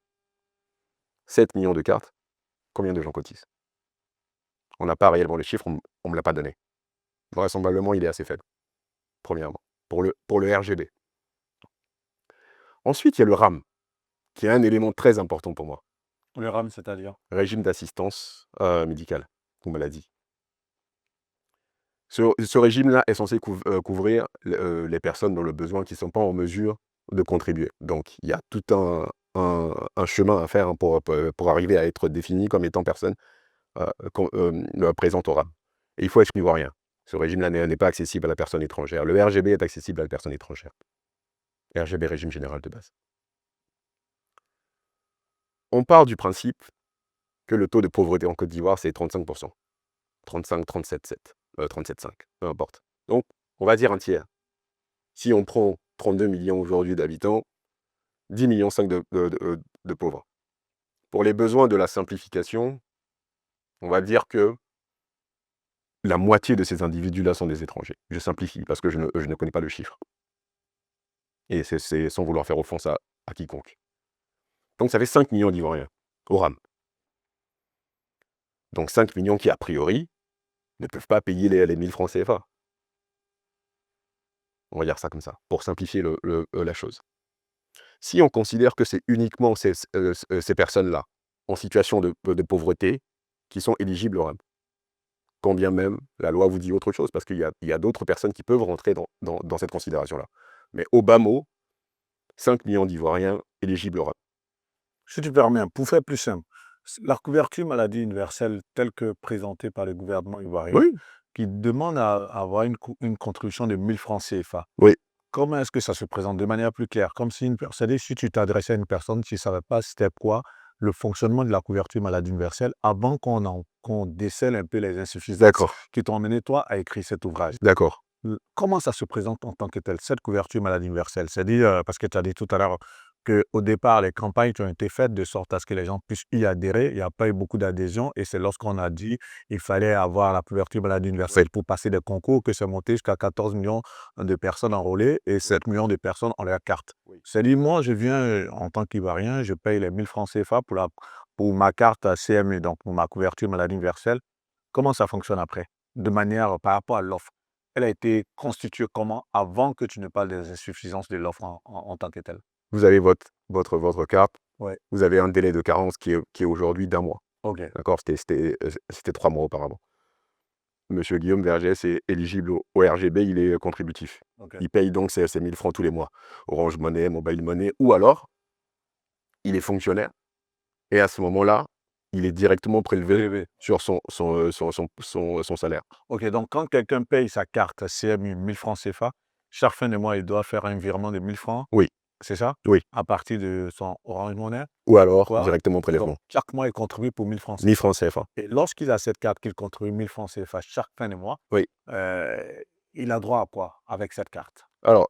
7 millions de cartes, combien de gens cotisent? On n'a pas réellement les chiffres, on ne me l'a pas donné. Vraisemblablement, il est assez faible, premièrement, pour le RGB. Ensuite, il y a le RAM, qui est un élément très important pour moi. Le RAM, c'est-à-dire? Régime d'assistance médicale ou maladie. Ce régime-là est censé couvrir les personnes dans le besoin qui ne sont pas en mesure de contribuer. Donc, il y a tout un chemin à faire pour arriver à être défini comme étant personne présente au RAM. Et il faut être ivoirien. Ce régime-là n'est pas accessible à la personne étrangère. Le RGB est accessible à la personne étrangère. RGB, régime général de base. On part du principe que le taux de pauvreté en Côte d'Ivoire, c'est 35%. 35, 37,7. 37,5, peu importe. Donc, on va dire un tiers. Si on prend 32 millions aujourd'hui d'habitants, 10,5 millions de pauvres. Pour les besoins de la simplification, on va dire que la moitié de ces individus-là sont des étrangers. Je simplifie parce que je ne connais pas le chiffre. Et c'est sans vouloir faire offense à quiconque. Donc ça fait 5 millions d'Ivoiriens au RAM. Donc 5 millions qui, a priori, ne peuvent pas payer les 1000 francs CFA. On va dire ça comme ça, pour simplifier la chose. Si on considère que c'est uniquement ces personnes-là, en situation de pauvreté, qui sont éligibles au RAM, quand bien même la loi vous dit autre chose, parce qu'il y a d'autres personnes qui peuvent rentrer dans cette considération-là. Mais au bas mot, 5 millions d'Ivoiriens éligibles au RAM. Si tu permets, pour faire plus simple, la couverture maladie universelle telle que présentée par le gouvernement ivoirien, Oui, qui demande à avoir une contribution de 1000 francs CFA, oui. comment est-ce que ça se présente de manière plus claire? Comme si c'est-à-dire si tu t'adressais à une personne qui ne savait pas c'était quoi le fonctionnement de la couverture maladie universelle avant qu'on décèle un peu les insuffisances D'accord, qui t'ont amené, toi, à écrire cet ouvrage. d'accord. Comment ça se présente en tant que tel, cette couverture maladie universelle? C'est-à-dire, parce que tu as dit tout à l'heure qu'au départ, les campagnes qui ont été faites de sorte à ce que les gens puissent y adhérer, il n'y a pas eu beaucoup d'adhésion et c'est lorsqu'on a dit qu'il fallait avoir la couverture maladie universelle pour passer des concours que c'est monté jusqu'à 14 millions de personnes enrôlées et 7 millions de personnes ont leur carte. Oui. C'est-à-dire, moi, je viens en tant qu'Ivoirien, je paye les 1000 francs CFA pour ma carte CMU, donc pour ma couverture maladie universelle. Comment ça fonctionne après? De manière par rapport à l'offre. Elle a été constituée comment avant que tu ne parles des insuffisances de l'offre en tant que telle? Vous avez votre carte, Ouais, vous avez un délai de carence qui est aujourd'hui d'1 mois. OK. D'accord? C'était 3 mois auparavant. Monsieur Guillaume Vergès est éligible au RGB, il est contributif. Ok. Il paye donc ses 1000 francs tous les mois. Orange Money, Mobile Money, ou alors, il est fonctionnaire et à ce moment-là, il est directement prélevé Prélevé. sur son salaire. Ok, donc quand quelqu'un paye sa carte CMU 1000 francs CFA, chaque fin de mois, il doit faire un virement de 1000 francs, Oui, c'est ça? oui. À partir de son Orange Money. Ou alors, Quoi? directement Donc, prélèvement. chaque mois, il contribue pour 1000 francs 1000 CFA. francs CFA. Et lorsqu'il a cette carte qu'il contribue 1000 francs CFA chaque fin de mois, Oui. il a droit à quoi avec cette carte? Alors,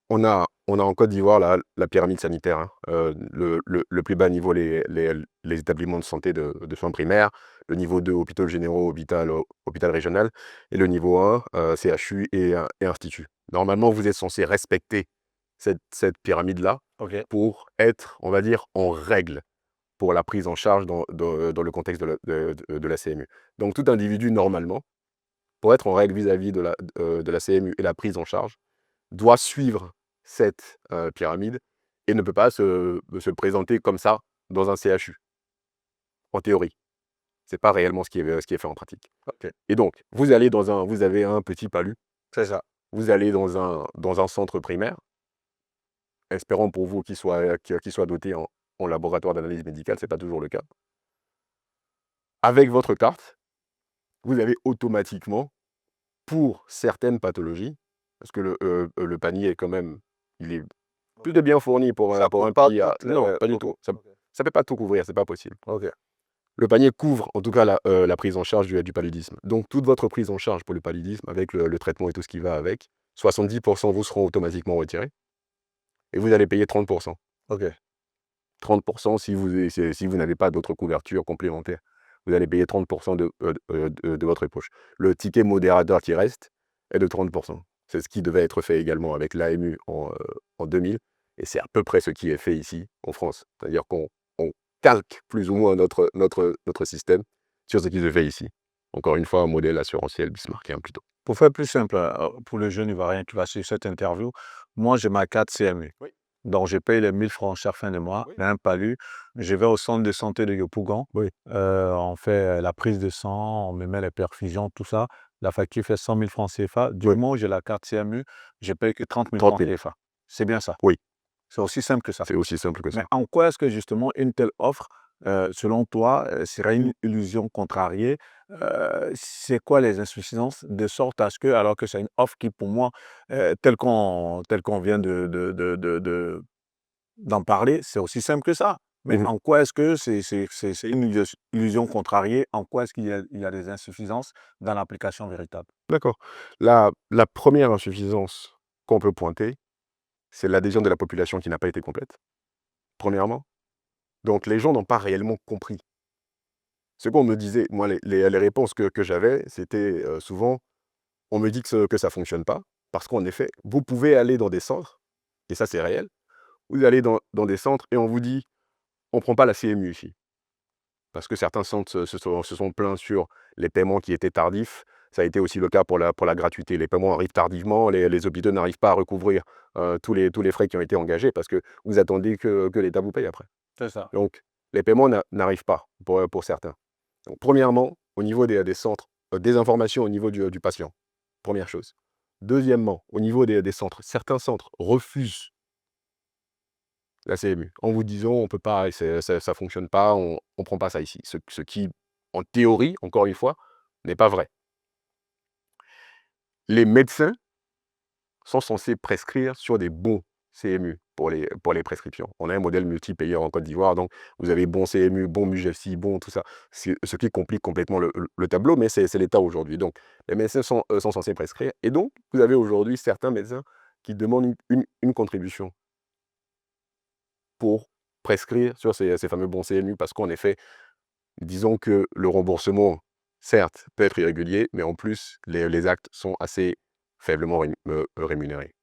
on a en Côte d'Ivoire la pyramide sanitaire, hein. Le plus bas niveau, les établissements de santé de soins primaires. Le niveau 2, hôpitaux généraux, hôpital régional. Et le niveau 1, CHU et institut. Normalement, vous êtes censé respecter cette pyramide-là Ok. pour être, on va dire, en règle pour la prise en charge dans le contexte de la CMU. Donc, tout individu, normalement, pour être en règle vis-à-vis de la CMU et la prise en charge, doit suivre cette pyramide et ne peut pas se présenter comme ça dans un CHU, en théorie. Ce n'est pas réellement ce qui est fait en pratique. Ok. Et donc, vous avez un petit palu, C'est ça. vous allez dans un centre primaire, espérons pour vous qu'il soit doté en laboratoire d'analyse médicale, ce n'est pas toujours le cas. Avec votre carte, vous avez automatiquement, pour certaines pathologies, parce que le panier est quand même, il est plus de bien fourni pour Ça un couvre pas pays à... toutes Non, les... pas du Ok. tout. Ça Ok. ne peut pas tout couvrir, c'est pas possible. Ok. Le panier couvre en tout cas la prise en charge du paludisme. Donc toute votre prise en charge pour le paludisme, avec le traitement et tout ce qui va avec, 70% vous seront automatiquement retirés et vous allez payer 30%. Ok. 30% si vous n'avez pas d'autres couvertures complémentaires. Vous allez payer 30% de votre poche. Le ticket modérateur qui reste est de 30%. C'est ce qui devait être fait également avec l'AMU en 2000 et c'est à peu près ce qui est fait ici en France. C'est-à-dire qu'on calque plus ou moins notre système sur ce qui se fait ici. Encore une fois, un modèle assurantiel bismarckien plutôt. Pour faire plus simple, pour le jeune Ivoirien qui va suivre cette interview, moi, j'ai ma carte CMU. Oui. Donc, je paye les 1000 francs chaque fin de mois, Oui. j'ai un palu. Je vais au centre de santé de Yopougon. Oui. On fait la prise de sang, on me met les perfusions, tout ça. La facture fait 100 000 francs CFA. Du Oui. moment où j'ai la carte CMU, je paye que 30 000 30 francs 000. CFA. C'est bien ça. Oui. C'est aussi simple que ça. C'est aussi simple que Mais ça. en quoi est-ce que justement une telle offre, selon toi, serait une illusion contrariée? C'est quoi les insuffisances de sorte à ce que, alors que c'est une offre qui pour moi, telle qu'on vient d'en parler, c'est aussi simple que ça. Mais Mmh. en quoi est-ce que c'est une illusion contrariée? En quoi est-ce qu'il y a des insuffisances dans l'application véritable? D'accord. La première insuffisance qu'on peut pointer, c'est l'adhésion de la population qui n'a pas été complète, premièrement. Donc les gens n'ont pas réellement compris. Ce qu'on me disait, moi, les réponses que j'avais, c'était souvent, on me dit que ça ne fonctionne pas, parce qu'en effet, vous pouvez aller dans des centres, et ça c'est réel, vous allez dans des centres et on vous dit, on ne prend pas la CMU ici. Parce que certains centres se sont plaints sur les paiements qui étaient tardifs. Ça a été aussi le cas pour la gratuité. Les paiements arrivent tardivement, les hôpitaux n'arrivent pas à recouvrir tous les frais qui ont été engagés parce que vous attendez que l'État vous paye après. C'est ça. Donc, les paiements n'arrivent pas pour certains. Donc, premièrement, au niveau des centres, des informations au niveau du patient. Première chose. Deuxièmement, au niveau des centres, certains centres refusent la CMU en vous disant on peut pas, ça ne fonctionne pas, on ne prend pas ça ici. Ce qui, en théorie, encore une fois, n'est pas vrai. Les médecins sont censés prescrire sur des bons CMU pour les prescriptions. On a un modèle multi-payeur en Côte d'Ivoire, donc vous avez bon CMU, bon MUGFSI, bon tout ça, ce qui complique complètement le tableau, mais c'est l'état aujourd'hui. Donc les médecins sont censés prescrire, et donc vous avez aujourd'hui certains médecins qui demandent une contribution pour prescrire sur ces fameux bons CMU, parce qu'en effet, disons que le remboursement, certes, peut être irrégulier, mais en plus, les actes sont assez faiblement rémunérés.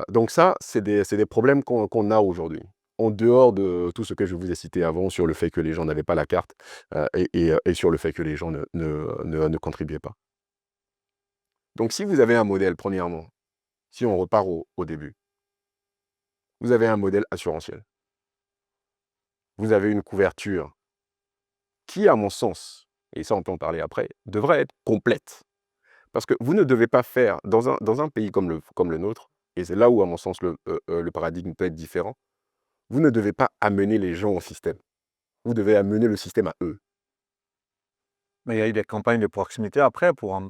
Donc ça, c'est des problèmes qu'on a aujourd'hui. En dehors de tout ce que je vous ai cité avant sur le fait que les gens n'avaient pas la carte et sur le fait que les gens ne contribuaient pas. Donc si vous avez un modèle, premièrement, si on repart au début, vous avez un modèle assurantiel. Vous avez une couverture qui, à mon sens, et ça on peut en parler après, devrait être complète. Parce que vous ne devez pas faire, dans un pays comme le nôtre, et c'est là où, à mon sens, le paradigme peut être différent, vous ne devez pas amener les gens au système. Vous devez amener le système à eux. Mais il y a eu des campagnes de proximité après pour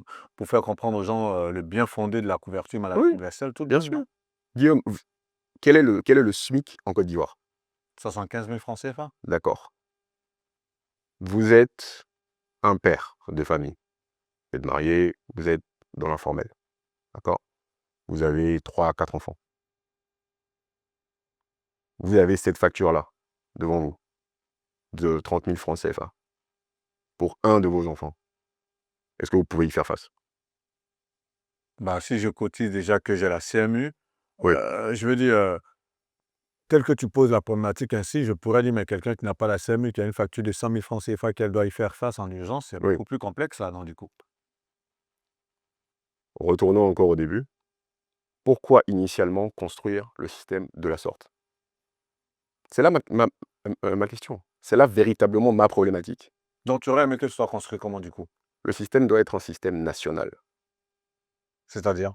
faire comprendre aux gens le bien fondé de la couverture maladie Oui, universelle tout de bien même, sûr. non? Guillaume, quel est le SMIC en Côte d'Ivoire? 75 000 francs CFA? D'accord. Vous êtes un père de famille. Vous êtes marié, vous êtes dans l'informel. D'accord? Vous avez 3 à 4 enfants. Vous avez cette facture-là devant vous de 30 000 francs CFA pour un de vos enfants. Est-ce que vous pouvez y faire face? Bah, si je cotise déjà que j'ai la CMU, Oui, je veux dire, tel que tu poses la problématique ainsi, je pourrais dire, mais quelqu'un qui n'a pas la CMU, qui a une facture de 100 000 francs CFA qu'elle doit y faire face en urgence, c'est oui. beaucoup plus complexe là, non, du coup. Retournons encore au début. Pourquoi initialement construire le système de la sorte? C'est là ma question. C'est là véritablement ma problématique. Donc, tu aurais aimé que ce soit construit comment, du coup? Le système doit être un système national. C'est-à-dire?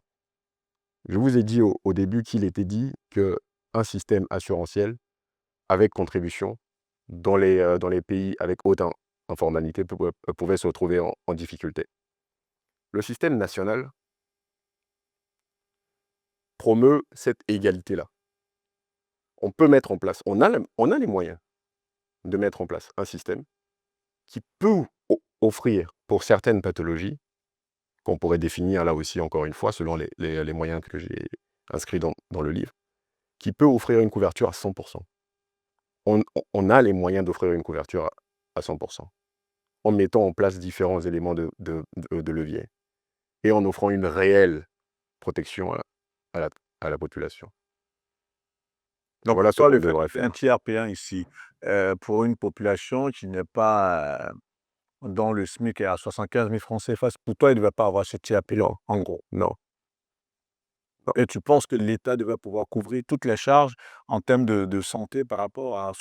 Je vous ai dit au début qu'il était dit qu'un système assurantiel avec contribution dans les pays avec haute informalité pouvait se retrouver en difficulté. Le système national promeut cette égalité-là. On peut mettre en place, on a les moyens de mettre en place un système qui peut offrir pour certaines pathologies, qu'on pourrait définir là aussi encore une fois selon les moyens que j'ai inscrits dans le livre, qui peut offrir une couverture à 100%. On a les moyens d'offrir une couverture à 100%, en mettant en place différents éléments de levier et en offrant une réelle protection à la, à la population. Donc, Voilà pour ce toi, qu'on le fait devrait un faire. tiers payant ici, pour une population qui n'est pas, dont le SMIC est à 75 000 francs CFA, pour toi, il ne devait pas avoir ce tiers Non, payant, en gros. non, non, Et tu penses que l'État devait pouvoir couvrir toutes les charges en termes de santé par rapport à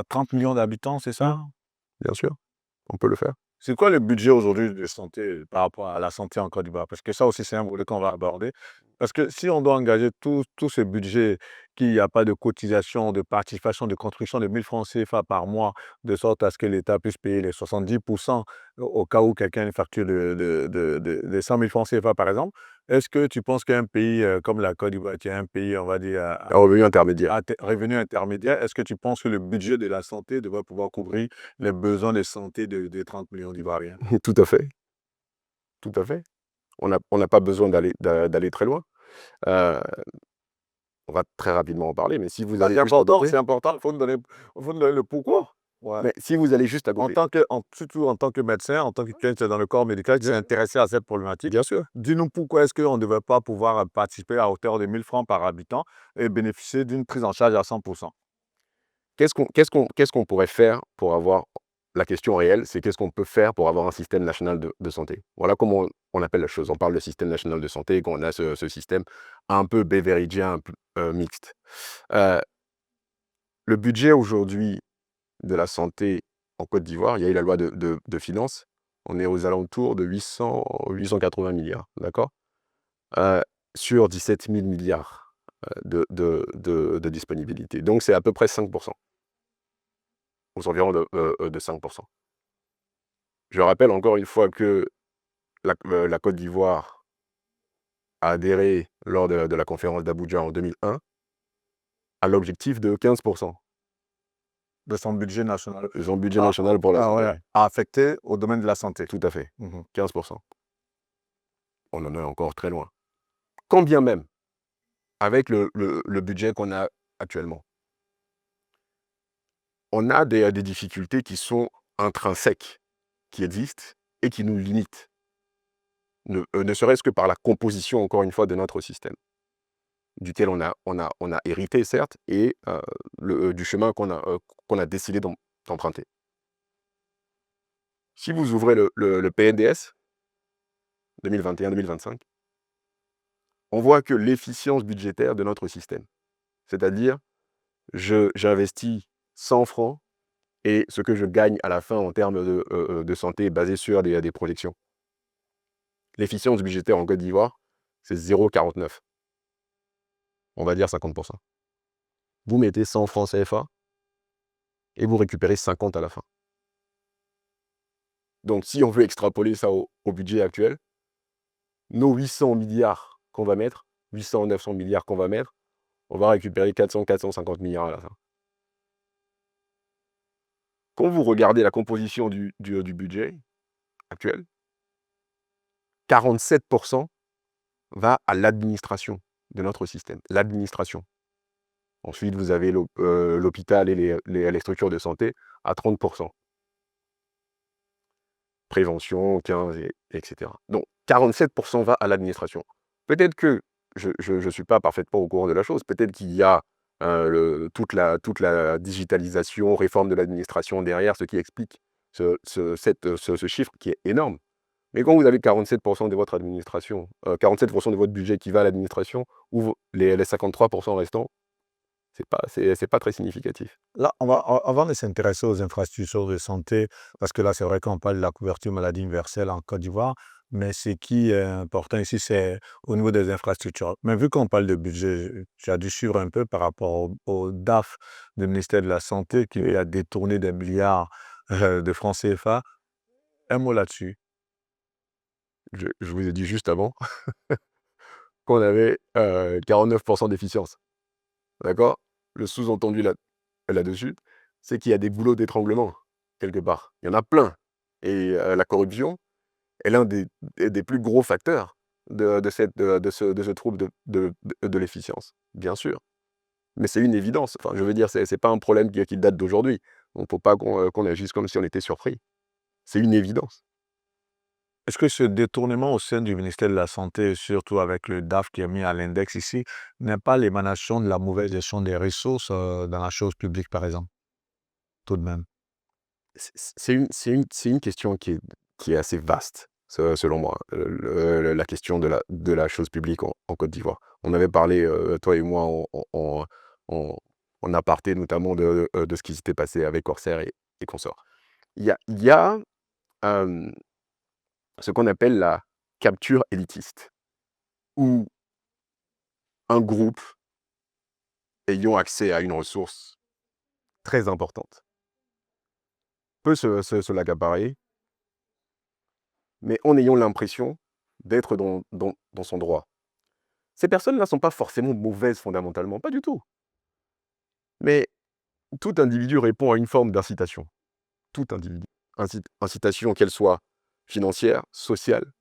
30 millions d'habitants, c'est ça? bien sûr, on peut le faire. C'est quoi le budget aujourd'hui de santé par rapport à la santé en Côte d'Ivoire? Parce que ça aussi, c'est un volet qu'on va aborder. Parce que si on doit engager tout ce budget, qu'il n'y a pas de cotisation, de participation, de contribution de 1 000 francs CFA par mois, de sorte à ce que l'État puisse payer les 70% au cas où quelqu'un a une facture de 100 000 francs CFA, par exemple, est-ce que tu penses qu'un pays comme la Côte d'Ivoire, qui est un pays, on va dire, Un revenu intermédiaire, à revenu intermédiaire, est-ce que tu penses que le budget de la santé devrait pouvoir couvrir les besoins de santé de 30 millions d'Ivoiriens? tout à fait, tout à fait. On n'a pas besoin d'aller très loin. Euh, on va très rapidement en parler, mais si vous Bah, allez juste à côté, c'est important, il faut nous donner le pourquoi. Ouais. mais si vous allez juste à côté, Surtout en tant que médecin, en tant que quelqu'un qui est dans le corps médical, qui est intéressé à cette problématique, bien sûr, dis-nous pourquoi est-ce qu'on ne devrait pas pouvoir participer à hauteur de 1 000 francs par habitant et bénéficier d'une prise en charge à 100%. qu'est-ce qu'on pourrait faire pour avoir, la question réelle, c'est qu'est-ce qu'on peut faire pour avoir un système national de santé? Voilà comment on appelle la chose. On parle de système national de santé, qu'on a ce système un peu beveridgien, un peu mixte. Euh, le budget aujourd'hui de la santé en Côte d'Ivoire, il y a eu la loi de finances, on est aux alentours de 880 milliards, d'accord? Heu, sur 17 000 milliards de disponibilité. Donc c'est à peu près 5 aux environs de 5. Je rappelle encore une fois que la Côte d'Ivoire a adhéré lors de la conférence d'Abuja en 2001 à l'objectif de 15 De son budget national. de son budget Ah, national pour la ah santé. ouais, affecté au domaine de la santé. Tout à fait, Mhm. 15. On en est encore très loin. Quand bien même, avec le budget qu'on a actuellement, on a des difficultés qui sont intrinsèques, qui existent et qui nous limitent. Ne serait-ce que par la composition, encore une fois, de notre système, duquel on a hérité, certes, et du chemin qu'on a décidé d'emprunter. Si vous ouvrez le PNDS 2021-2025, on voit que l'efficience budgétaire de notre système, c'est-à-dire j'investis 100 francs et ce que je gagne à la fin en termes de santé basé sur des projections. L'efficience budgétaire en Côte d'Ivoire, c'est 0,49. On va dire 50%. Vous mettez 100 francs CFA et vous récupérez 50 à la fin. Donc, si on veut extrapoler ça au budget actuel, nos 800 milliards qu'on va mettre, 800, 900 milliards qu'on va mettre, on va récupérer 400, 450 milliards à la fin. Quand vous regardez la composition du budget actuel, 47% va à l'administration de notre système. L'administration. Ensuite, vous avez l'hôpital et les structures de santé à 30%. Prévention, 15%, etc. Donc, 47% va à l'administration. Peut-être que je ne suis pas parfaitement au courant de la chose. Peut-être qu'il y a toute la digitalisation, réforme de l'administration derrière, ce qui explique ce chiffre qui est énorme. Mais quand vous avez 47% de votre administration, 47% de votre budget qui va à l'administration, ou les 53% restants, c'est pas très significatif. Là, avant de s'intéresser aux infrastructures de santé, parce que là, c'est vrai qu'on parle de la couverture maladie universelle en Côte d'Ivoire, mais ce qui est important ici, c'est au niveau des infrastructures. Mais vu qu'on parle de budget, tu as dû suivre un peu par rapport au DAF du ministère de la Santé qui a détourné des milliards de francs CFA. Un mot là-dessus. Je vous ai dit juste avant qu'on avait 49% d'efficience. D'accord? Le sous-entendu là-dessus, c'est qu'il y a des boulots d'étranglement, quelque part. Il y en a plein. Et la corruption est l'un des plus gros facteurs de ce trouble de l'efficience, bien sûr. Mais c'est une évidence. Enfin, je veux dire, c'est pas un problème qui date d'aujourd'hui. Il ne faut pas qu'on agisse comme si on était surpris. C'est une évidence. Est-ce que ce détournement au sein du ministère de la Santé, surtout avec le DAF qui est mis à l'index ici, n'est pas l'émanation de la mauvaise gestion des ressources dans la chose publique, par exemple, tout de même? C'est une question qui est assez vaste, selon moi, la question de la chose publique en Côte d'Ivoire. On avait parlé, toi et moi, en aparté, notamment de ce qui s'était passé avec Corsair et consorts. Il y a ce qu'on appelle la capture élitiste, où un groupe ayant accès à une ressource très importante peut se l'accaparer, mais en ayant l'impression d'être dans son droit. Ces personnes-là ne sont pas forcément mauvaises fondamentalement, pas du tout. Mais tout individu répond à une forme d'incitation. Tout individu. Incitation, qu'elle soit financière, sociale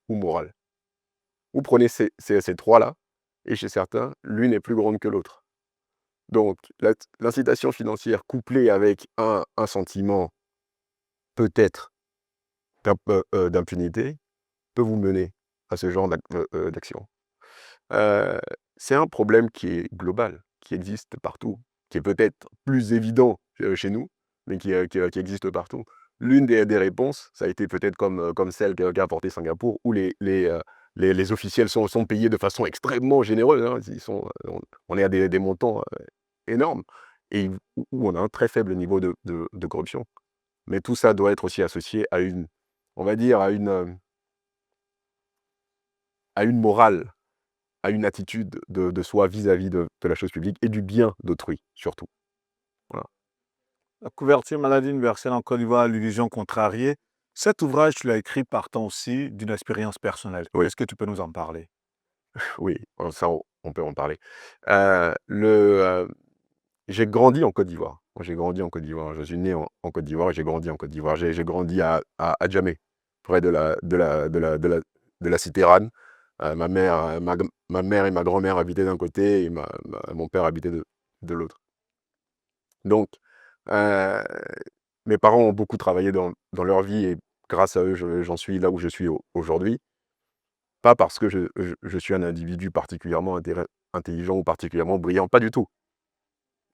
ou morale. Vous prenez ces trois-là, et chez certains, l'une est plus grande que l'autre. Donc, l'incitation financière couplée avec un sentiment peut-être d'impunité peut vous mener à ce genre d'action. C'est un problème qui est global, qui existe partout, qui est peut-être plus évident chez nous, mais qui existe partout. L'une des réponses, ça a été peut-être comme celle qu'a apporté Singapour, où les officiels sont payés de façon extrêmement généreuse, hein. On est à des montants énormes, et où on a un très faible niveau de corruption. Mais tout ça doit être aussi associé à on va dire, à une morale, à une attitude de soi vis-à-vis de la chose publique et du bien d'autrui, surtout. Voilà. La couverture maladie universelle en Côte d'Ivoire, l'illusion contrariée. Cet ouvrage, tu l'as écrit partant aussi d'une expérience personnelle. Oui, Est-ce que tu peux nous en parler? oui, ça, on peut en parler. J'ai grandi en Côte d'Ivoire. Moi, j'ai grandi en Côte d'Ivoire. Je suis né en Côte d'Ivoire et j'ai grandi en Côte d'Ivoire. J'ai grandi à Djamé, près de la cité Rane. Ma mère et ma grand-mère habitaient d'un côté et mon père habitait de l'autre. Donc, heu, mes parents ont beaucoup travaillé dans leur vie et grâce à eux, j'en suis là où je suis aujourd'hui. Pas parce que je suis un individu particulièrement intelligent ou particulièrement brillant, pas du tout.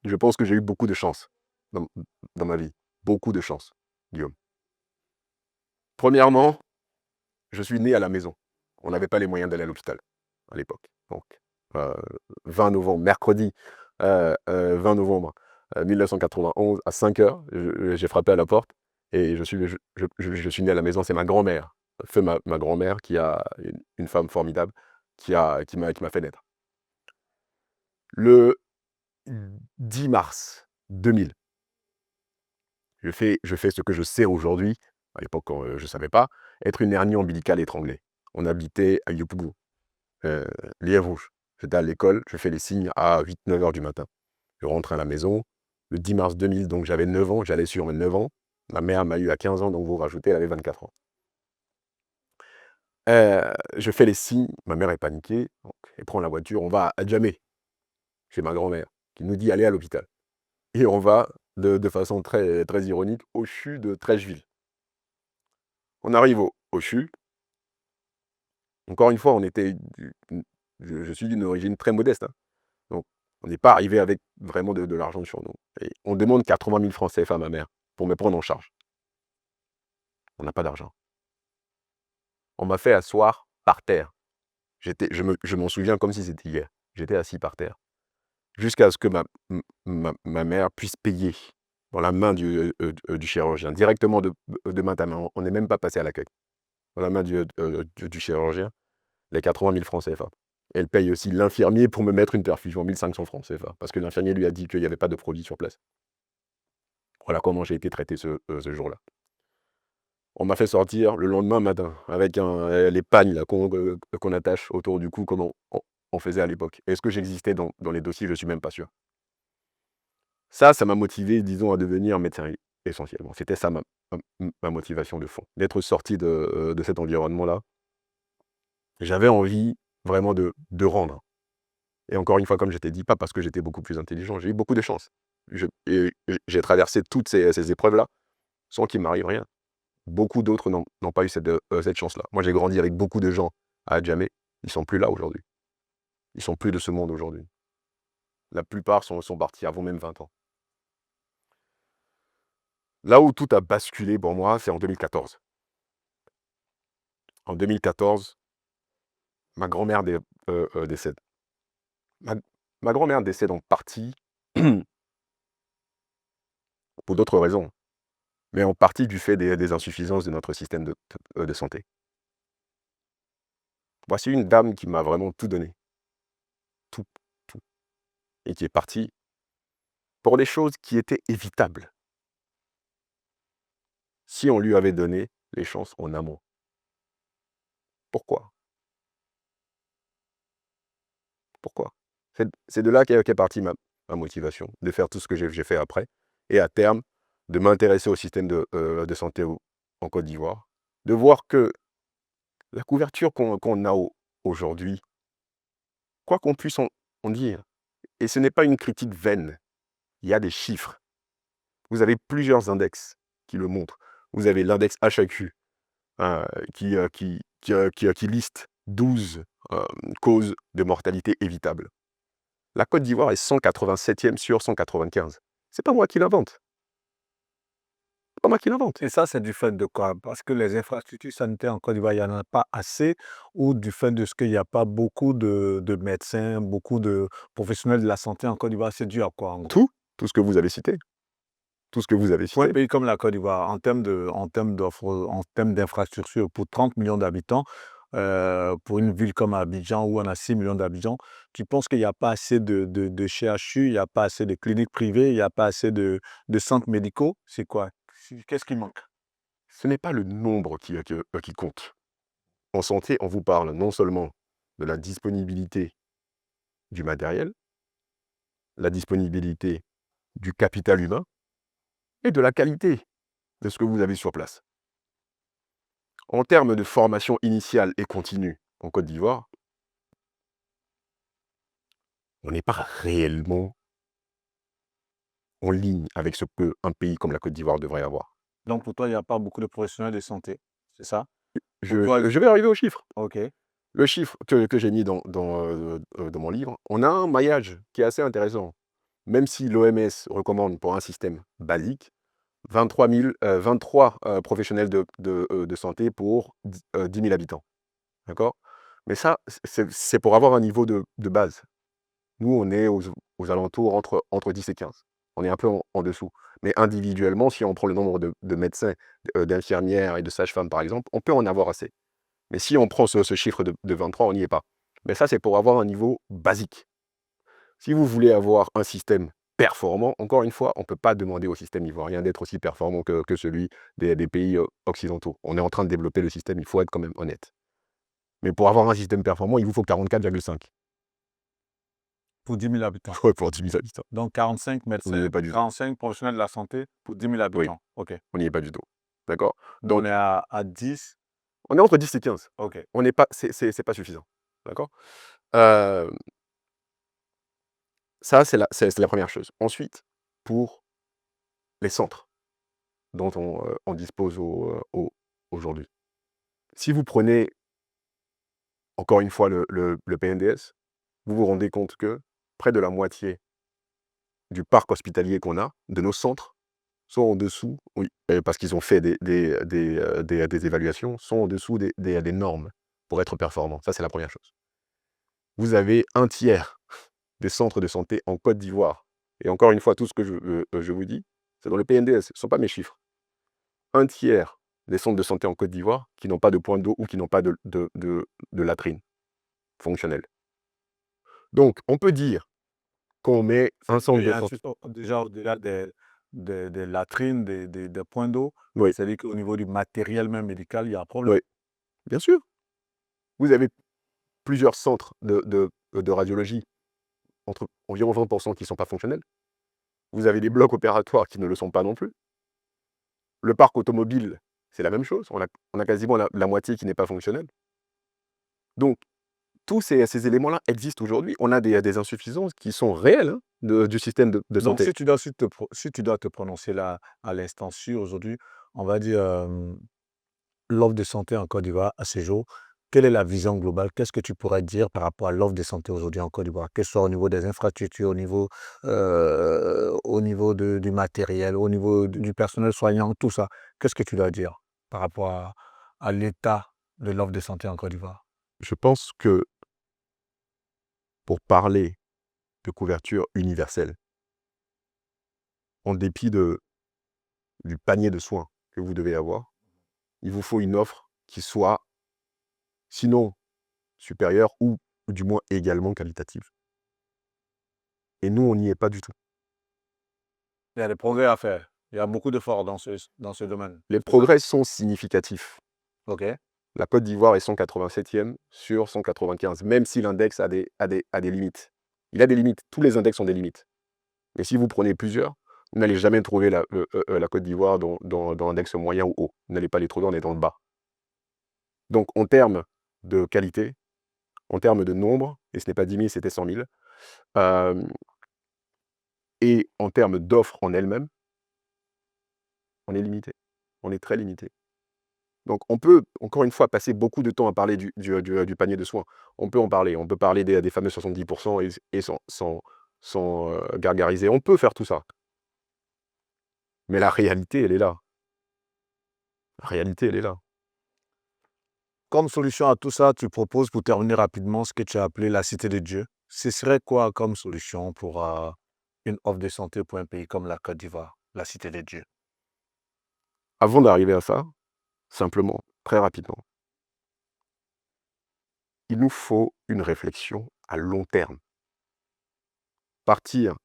Je pense que j'ai eu beaucoup de chance dans ma vie. Beaucoup de chance, Guillaume. Premièrement, je suis né à la maison. On n'avait pas les moyens d'aller à l'hôpital à l'époque. Donc, heu, 20 novembre, mercredi, 20 novembre. 1991, à 5 heures, j'ai frappé à la porte et je suis venu à la maison. C'est ma grand-mère, ma grand-mère qui a une femme formidable qui m'a fait naître. Le 10 mars 2000, je fais ce que je sais aujourd'hui. À l'époque, je ne savais pas, être une hernie ombilicale étranglée. On habitait à Yopougon, Lièvre Rouge. J'étais à l'école, je fais les signes à 8-9 heures du matin. Je rentre à la maison, le 10 mars 2000, donc j'avais 9 ans, j'allais sur mes 9 ans. Ma mère m'a eu à 15 ans, donc vous rajoutez, elle avait 24 ans. Je fais les signes, ma mère est paniquée, donc elle prend la voiture, on va à Djamé, chez ma grand-mère, qui nous dit: «Allez à l'hôpital». Et on va de façon très, très ironique au CHU de Trècheville. On arrive au CHU. Encore une fois, on était je suis d'une origine très modeste, hein, donc on n'est pas arrivé avec vraiment de l'argent sur nous et on demande 80 000 francs CFA à ma mère pour me prendre en charge. On n'a pas d'argent. On m'a fait asseoir par terre. Je m'en souviens comme si c'était hier. J'étais assis par terre jusqu'à ce que ma mère puisse payer dans la main du chirurgien, directement de main à main. On n'est même pas passé à l'accueil. Dans la main du chirurgien, les 80 000 francs CFA. Elle paye aussi l'infirmier pour me mettre une perfusion, 1500 francs CFA, parce que l'infirmier lui a dit qu'il n'y avait pas de produit sur place. Voilà comment j'ai été traité ce jour-là. On m'a fait sortir le lendemain matin avec les pagnes là, qu'on attache autour du cou, comme on faisait à l'époque. Est-ce que j'existais dans les dossiers? Je ne suis même pas sûr. Ça m'a motivé, disons, à devenir médecin essentiellement. C'était ça ma motivation de fond. D'être sorti de cet environnement-là. J'avais envie vraiment de rendre. Et encore une fois, comme je t'ai dit, pas parce que j'étais beaucoup plus intelligent, j'ai eu beaucoup de chance. J'ai traversé toutes ces épreuves-là sans qu'il m'arrive rien. Beaucoup d'autres n'ont pas eu cette chance-là. Moi, j'ai grandi avec beaucoup de gens à Adjamé. Ils ne sont plus là aujourd'hui. Ils ne sont plus de ce monde aujourd'hui. La plupart sont partis avant même 20 ans. Là où tout a basculé pour moi, c'est en 2014. En 2014, ma grand-mère décède. Ma grand-mère décède en partie pour d'autres raisons, mais en partie du fait des insuffisances de notre système de santé. Voici une dame qui m'a vraiment tout donné. Tout, tout. Et qui est partie pour des choses qui étaient évitables si on lui avait donné les chances en amont. Pourquoi? Pourquoi? C'est de là qu'est partie ma motivation, de faire tout ce que j'ai fait après, et à terme, de m'intéresser au système de santé en Côte d'Ivoire, de voir que la couverture qu'on a aujourd'hui, quoi qu'on puisse en dire, et ce n'est pas une critique vaine, il y a des chiffres. Vous avez plusieurs index qui le montrent. Vous avez l'index HAQ, qui liste 12 causes de mortalité évitables. La Côte d'Ivoire est 187e sur 195. C'est pas moi qui l'invente. C'est pas moi qui l'invente. Et ça, c'est du fait de quoi? Parce que les infrastructures sanitaires en Côte d'Ivoire, il n'y en a pas assez, ou du fait de ce qu'il n'y a pas beaucoup de médecins, beaucoup de professionnels de la santé en Côte d'Ivoire? C'est dû à quoi, en gros? Tout ce que vous avez cité. Tout ce que vous avez Pour un cité. pays comme la Côte d'Ivoire, en termes d'offres, en termes d'infrastructures, pour 30 millions d'habitants, pour une ville comme Abidjan, où on a 6 millions d'habitants, tu penses qu'il n'y a pas assez de CHU, il n'y a pas assez de cliniques privées, il n'y a pas assez de centres médicaux? C'est quoi? Qu'est-ce qui manque? Ce n'est pas le nombre qui compte. En santé, on vous parle non seulement de la disponibilité du matériel, la disponibilité du capital humain et de la qualité de ce que vous avez sur place. En termes de formation initiale et continue en Côte d'Ivoire, on n'est pas réellement en ligne avec ce qu'un pays comme la Côte d'Ivoire devrait avoir. Donc pour toi, il n'y a pas beaucoup de professionnels de santé, c'est ça? Pour Je toi, je vais arriver au chiffre. OK. Le chiffre que j'ai mis dans mon livre, on a un maillage qui est assez intéressant. Même si l'OMS recommande pour un système basique 23 professionnels de santé pour 10 000 habitants. D'accord? Mais ça, c'est pour avoir un niveau de base. Nous, on est aux alentours entre 10 et 15. On est un peu en dessous. Mais individuellement, si on prend le nombre de médecins, d'infirmières et de sages-femmes, par exemple, on peut en avoir assez. Mais si on prend ce chiffre de 23, on n'y est pas. Mais ça, c'est pour avoir un niveau basique. Si vous voulez avoir un système performant, encore une fois, on ne peut pas demander au système ivoirien d'être aussi performant que celui des pays occidentaux. On est en train de développer le système, il faut être quand même honnête. Mais pour avoir un système performant, il vous faut 44,5 Pour 10 000 habitants. pour 10 000 habitants. Donc 45 On n'y médecins, est pas du tout. 45 professionnels de la santé pour 10 000 Oui, habitants. OK. on n'y est pas du tout. D'accord? Nous, on Donc, est à 10. on est entre 10 et 15. OK. On n'est pas, c'est pas suffisant. D'accord? Euh, Ça, c'est la première chose. Ensuite, pour les centres dont on dispose aujourd'hui. Si vous prenez, encore une fois, le PNDS, vous vous rendez compte que près de la moitié du parc hospitalier qu'on a, de nos centres, sont en dessous, oui, parce qu'ils ont fait des évaluations, sont en dessous des normes pour être performants. Ça, c'est la première chose. Vous avez un tiers des centres de santé en Côte d'Ivoire. Et encore une fois, tout ce que je vous dis, c'est dans le PNDS, ce ne sont pas mes chiffres. Un tiers des centres de santé en Côte d'Ivoire qui n'ont pas de point d'eau ou qui n'ont pas de latrine fonctionnelle. Donc, on peut dire qu'on met un centre Il y de a santé. déjà au-delà des latrines, des points d'eau, Oui, c'est-à-dire qu'au niveau du matériel même médical, il y a un problème. oui, bien sûr. Vous avez plusieurs centres de radiologie, entre environ 20% qui ne sont pas fonctionnels. Vous avez des blocs opératoires qui ne le sont pas non plus. Le parc automobile, c'est la même chose. On a quasiment la moitié qui n'est pas fonctionnelle. Donc, tous ces éléments-là existent aujourd'hui. On a des insuffisances qui sont réelles du système de Donc, santé. si tu dois te prononcer là à l'instant sur aujourd'hui, on va dire l'offre de santé en Côte d'Ivoire à ce jour, quelle est la vision globale? Qu'est-ce que tu pourrais dire par rapport à l'offre de santé aujourd'hui en Côte d'Ivoire? Que ce soit au niveau des infrastructures, au niveau du matériel, au niveau du personnel soignant, tout ça. Qu'est-ce que tu dois dire par rapport à l'état de l'offre de santé en Côte d'Ivoire? Je pense que pour parler de couverture universelle, en dépit du panier de soins que vous devez avoir, il vous faut une offre qui soit, sinon supérieure ou du moins également qualitative. Et nous, on n'y est pas du tout. Il y a des progrès à faire. Il y a beaucoup d'efforts dans ce domaine. Les C'est ça? progrès sont significatifs. OK. La Côte d'Ivoire est 187e sur 195, même si l'index a des limites. Il a des limites. Tous les index ont des limites. Mais si vous prenez plusieurs, vous n'allez jamais trouver la Côte d'Ivoire dans l'index moyen ou haut. Vous n'allez pas les trouver, on est dans le bas. Donc, en termes de qualité, en termes de nombre, et ce n'est pas 10 000, c'était 100 000, euh, et en termes d'offres en elles-mêmes, on est limité. On est très limité. Donc, on peut, encore une fois, passer beaucoup de temps à parler du panier de soins. On peut en parler. On peut parler des fameux 70% et sans gargariser. On peut faire tout ça. Mais la réalité, elle est là. La réalité, elle est là. Comme solution à tout ça, tu proposes pour terminer rapidement ce que tu as appelé la cité de Dieu. Ce serait quoi comme solution pour une offre de santé pour un pays comme la Côte d'Ivoire, la cité de Dieu? Avant d'arriver à ça, simplement, très rapidement, il nous faut une réflexion à long terme. Partir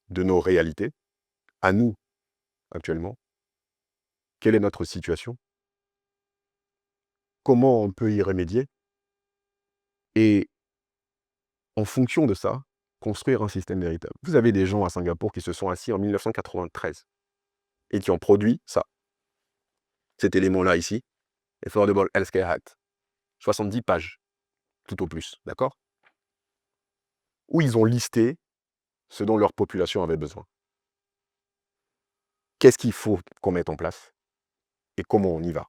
de nos réalités, à nous, actuellement. Quelle est notre situation? Comment on peut y remédier? Et en fonction de ça, construire un système véritable. Vous avez des gens à Singapour qui se sont assis en 1993 et qui ont produit ça, cet élément-là ici, Affordable Healthcare Act, 70 pages, tout au plus, d'accord? Où ils ont listé ce dont leur population avait besoin. Qu'est-ce qu'il faut qu'on mette en place et comment on y va?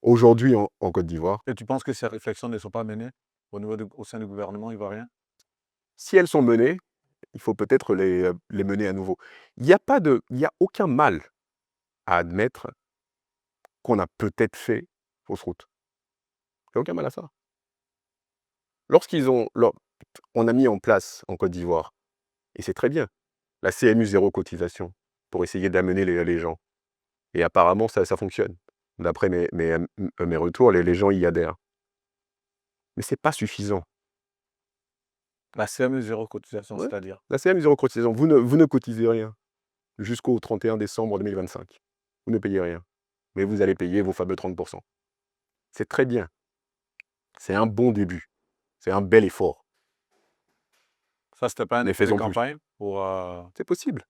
Aujourd'hui, en Côte d'Ivoire, Et tu penses que ces réflexions ne sont pas menées au sein du gouvernement ivoirien? si elles sont menées, il faut peut-être les mener à nouveau. Il n'y a aucun mal à admettre qu'on a peut-être fait fausse route. Il n'y a aucun mal à ça. On a mis en place en Côte d'Ivoire, et c'est très bien, la CMU zéro cotisation, pour essayer d'amener les gens. Et apparemment, ça fonctionne. D'après mes retours, les gens y adhèrent. Mais c'est pas suffisant. La CMU zéro cotisation, Ouais. c'est-à-dire? La CMU zéro cotisation, vous ne cotisez rien jusqu'au 31 décembre 2025. Vous ne payez rien. Mais vous allez payer vos fameux 30%. C'est très bien. C'est un bon début. C'est un bel effort. Ça, c'était pas un Mais effet de faisons plus. campagne pour... C'est possible.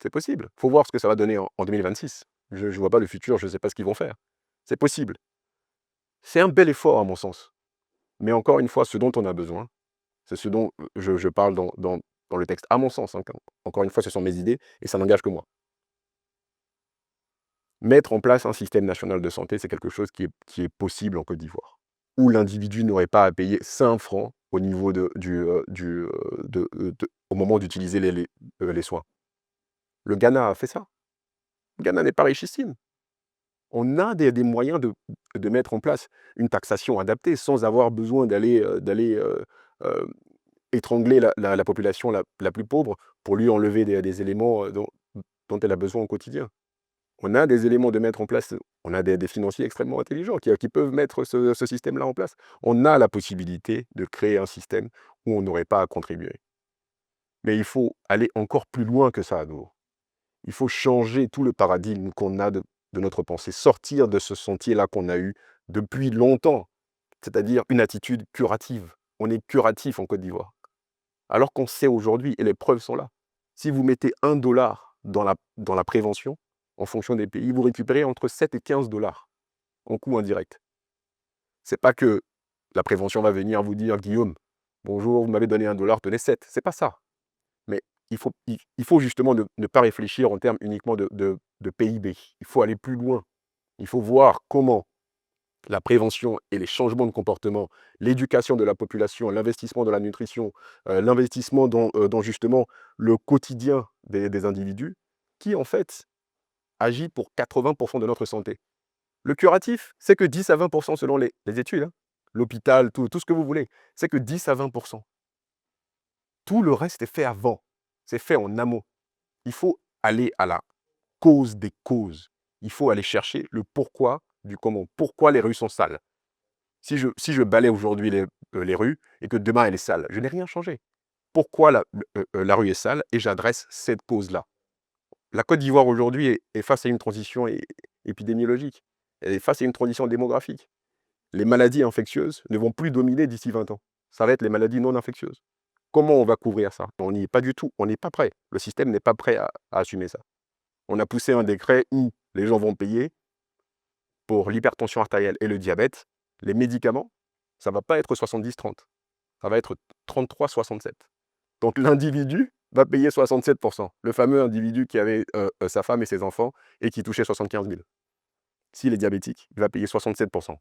C'est possible. Faut voir ce que ça va donner en 2026. Je ne vois pas le futur, je ne sais pas ce qu'ils vont faire. C'est possible. C'est un bel effort à mon sens. Mais encore une fois, ce dont on a besoin, c'est ce dont je parle dans le texte, à mon sens. Hein, encore une fois, ce sont mes idées et ça n'engage que moi. Mettre en place un système national de santé, c'est quelque chose qui est possible en Côte d'Ivoire, où l'individu n'aurait pas à payer 5 francs au niveau au moment d'utiliser les soins. Le Ghana a fait ça. Le Ghana n'est pas richissime. On a des moyens de mettre en place une taxation adaptée sans avoir besoin d'aller étrangler la population la plus pauvre pour lui enlever des éléments dont elle a besoin au quotidien. On a des éléments de mettre en place, on a des financiers extrêmement intelligents qui peuvent mettre ce système-là en place. On a la possibilité de créer un système où on n'aurait pas à contribuer. Mais il faut aller encore plus loin que ça, nous. Il faut changer tout le paradigme qu'on a de notre pensée, sortir de ce sentier-là qu'on a eu depuis longtemps, c'est-à-dire une attitude curative. On est curatif en Côte d'Ivoire. Alors qu'on sait aujourd'hui, et les preuves sont là, si vous mettez 1 $ dans la prévention, en fonction des pays, vous récupérez entre 7 et 15 $ en coût indirect. C'est pas que la prévention va venir vous dire, Guillaume, bonjour, vous m'avez donné 1 $, tenez 7. C'est pas ça. Mais il faut justement ne pas réfléchir en termes uniquement de PIB. Il faut aller plus loin. Il faut voir comment la prévention et les changements de comportement, l'éducation de la population, l'investissement dans la nutrition, l'investissement dans justement le quotidien des individus, qui en fait agit pour 80% de notre santé. Le curatif, c'est que 10 à 20% selon les études. Hein. L'hôpital, tout ce que vous voulez, c'est que 10 à 20%. Tout le reste est fait avant. C'est fait en amont. Il faut aller à la cause des causes. Il faut aller chercher le pourquoi du comment. Pourquoi les rues sont sales. Si je balaie aujourd'hui les rues et que demain elle est sale, je n'ai rien changé. Pourquoi la rue est sale et j'adresse cette cause-là. La Côte d'Ivoire aujourd'hui est face à une transition épidémiologique. Elle est face à une transition démographique. Les maladies infectieuses ne vont plus dominer d'ici 20 ans. Ça va être les maladies non infectieuses. Comment on va couvrir ça? On n'y est pas du tout. On n'est pas prêt. Le système n'est pas prêt à assumer ça. On a poussé un décret où les gens vont payer pour l'hypertension artérielle et le diabète. Les médicaments, ça ne va pas être 70-30. Ça va être 33-67. Donc l'individu va payer 67%. Le fameux individu qui avait sa femme et ses enfants et qui touchait 75 000. S'il est diabétique, il va payer 67%.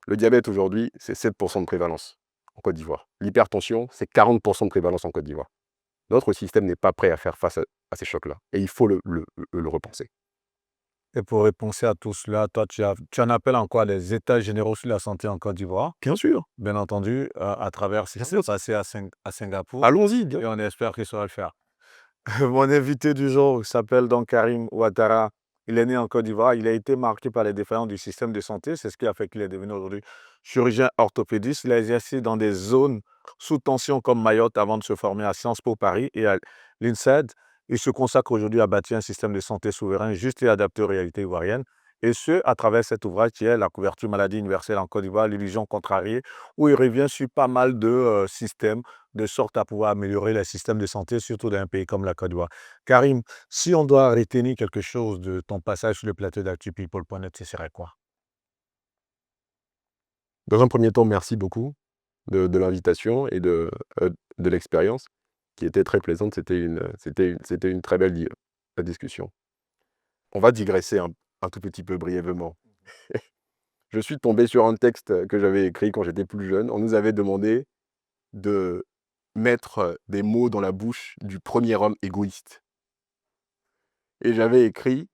Le diabète aujourd'hui, c'est 7% de prévalence en Côte d'Ivoire. L'hypertension, c'est 40% de prévalence en Côte d'Ivoire. Notre système n'est pas prêt à faire face à ces chocs-là. Et il faut le repenser. Et pour répondre à tout cela, toi, tu en appelles encore les États généraux sur la santé en Côte d'Ivoire, Bien sûr. bien entendu, à travers ce qui s'est passé à Singapour. Allons-y. Et on espère qu'il saura le faire. Mon invité du jour s'appelle donc Karim Ouattara. Il est né en Côte d'Ivoire. Il a été marqué par les défaillances du système de santé. C'est ce qui a fait qu'il est devenu aujourd'hui chirurgien orthopédiste. Il a exercé dans des zones sous tension comme Mayotte avant de se former à Sciences Po Paris et à l'INSEAD. Il se consacre aujourd'hui à bâtir un système de santé souverain juste et adapté aux réalités ivoiriennes. Et ce, à travers cet ouvrage qui est La couverture maladie universelle en Côte d'Ivoire, l'illusion contrariée, où il revient sur pas mal de systèmes de sorte à pouvoir améliorer le système de santé, surtout dans un pays comme la Côte d'Ivoire. Karim, si on doit retenir quelque chose de ton passage sur le plateau d'ActuPeople.net, ce serait quoi? Dans un premier temps, merci beaucoup de l'invitation et de l'expérience qui était très plaisante. C'était une très belle discussion. On va digresser un tout petit peu brièvement. Je suis tombé sur un texte que j'avais écrit quand j'étais plus jeune. On nous avait demandé de mettre des mots dans la bouche du premier homme égoïste. Et j'avais écrit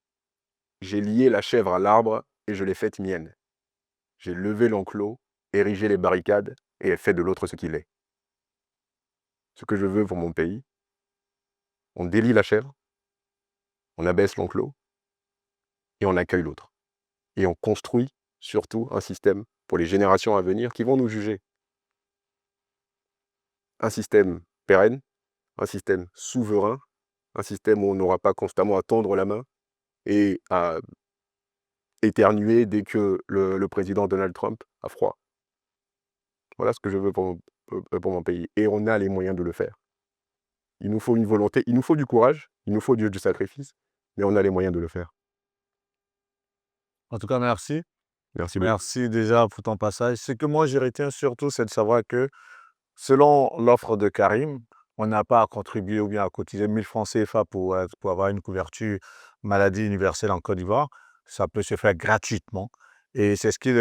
« J'ai lié la chèvre à l'arbre et je l'ai faite mienne. J'ai levé l'enclos, érigé les barricades et fait de l'autre ce qu'il est. Ce que je veux pour mon pays, on délie la chèvre, on abaisse l'enclos et on accueille l'autre. Et on construit surtout un système pour les générations à venir qui vont nous juger. Un système pérenne, un système souverain, un système où on n'aura pas constamment à tendre la main et à éternuer dès que le président Donald Trump a froid. Voilà ce que je veux pour mon pays. Et on a les moyens de le faire. Il nous faut une volonté, il nous faut du courage, il nous faut du sacrifice, mais on a les moyens de le faire. En tout cas, merci. Merci beaucoup. Merci déjà pour ton passage. Ce que moi, je retiens surtout, c'est de savoir que selon l'offre de Karim, on n'a pas à contribuer ou bien à cotiser 1000 francs CFA pour avoir une couverture maladie universelle en Côte d'Ivoire. Ça peut se faire gratuitement. Et c'est ce qu'il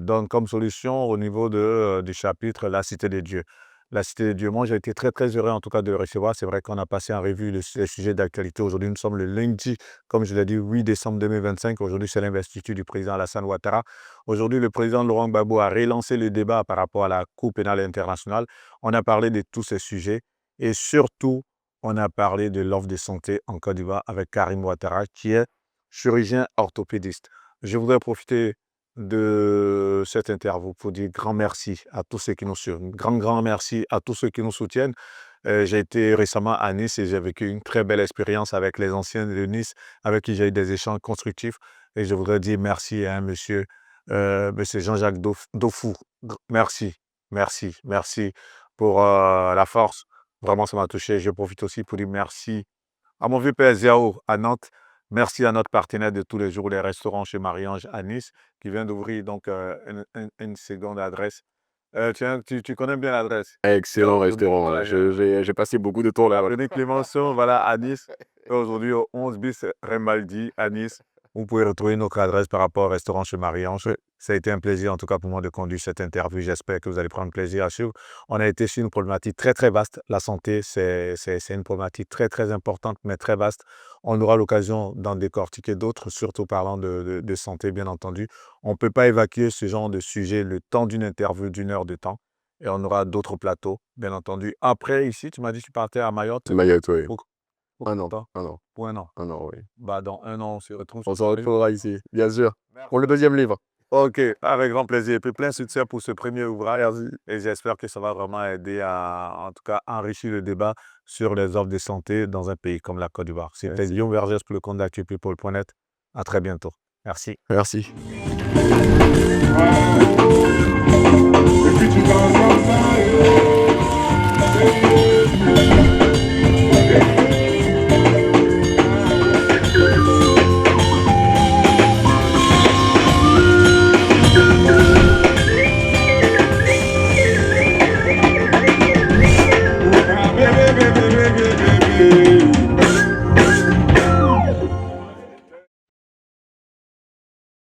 donne comme solution au niveau du chapitre La Cité des Dieux. La Cité des Dieux, moi j'ai été très très heureux en tout cas de le recevoir. C'est vrai qu'on a passé en revue les sujets d'actualité. Aujourd'hui, nous sommes le lundi, comme je l'ai dit, 8 décembre 2025. Aujourd'hui, c'est l'investiture du président Alassane Ouattara. Aujourd'hui, le président Laurent Gbagbo a relancé le débat par rapport à la Cour pénale internationale. On a parlé de tous ces sujets et surtout, on a parlé de l'offre de santé en Côte d'Ivoire avec Karim Ouattara, qui est chirurgien orthopédiste. Je voudrais profiter de cette interview pour dire grand merci à tous ceux qui nous suivent. Grand merci à tous ceux qui nous soutiennent. J'ai été récemment à Nice et j'ai vécu une très belle expérience avec les anciens de Nice, avec qui j'ai eu des échanges constructifs. Et je voudrais dire merci à monsieur Jean-Jacques Dofou. Merci pour la force. Vraiment, ça m'a touché. Je profite aussi pour dire merci à mon vieux père Ziao à Nantes. Merci à notre partenaire de tous les jours, les restaurants chez Marie-Ange à Nice, qui vient d'ouvrir donc une seconde adresse. Tu connais bien l'adresse. Excellent Donc, restaurant, là. J'ai passé beaucoup de temps là. René Clémenceau, voilà, à Nice. Et aujourd'hui, au 11 bis Remaldi à Nice. Vous pouvez retrouver notre adresse par rapport au restaurant chez Marie-Ange. Ça a été un plaisir, en tout cas pour moi, de conduire cette interview. J'espère que vous allez prendre plaisir à suivre. On a été sur une problématique très, très vaste. La santé, c'est une problématique très, très importante, mais très vaste. On aura l'occasion d'en décortiquer d'autres, surtout parlant de santé, bien entendu. On ne peut pas évacuer ce genre de sujet le temps d'une interview d'1 heure de temps. Et on aura d'autres plateaux, bien entendu. Après, ici, tu m'as dit que tu partais à Mayotte. Mayotte, oui. Pour Un an, temps? un an, Pour 1 an. un an, oui. Bah, dans 1 an, on se retrouve On sur se ce livre. retrouvera ici, bien sûr, pour le Merci. 2e livre. OK, avec grand plaisir. Et puis plein succès pour ce premier ouvrage. Merci. Et j'espère que ça va vraiment aider à, en tout cas, enrichir le débat sur les offres de santé dans un pays comme la Côte d'Ivoire. C'était Merci. Guillaume Vergès pour le compte d'actupeople.net. À très bientôt. Merci. Merci. If you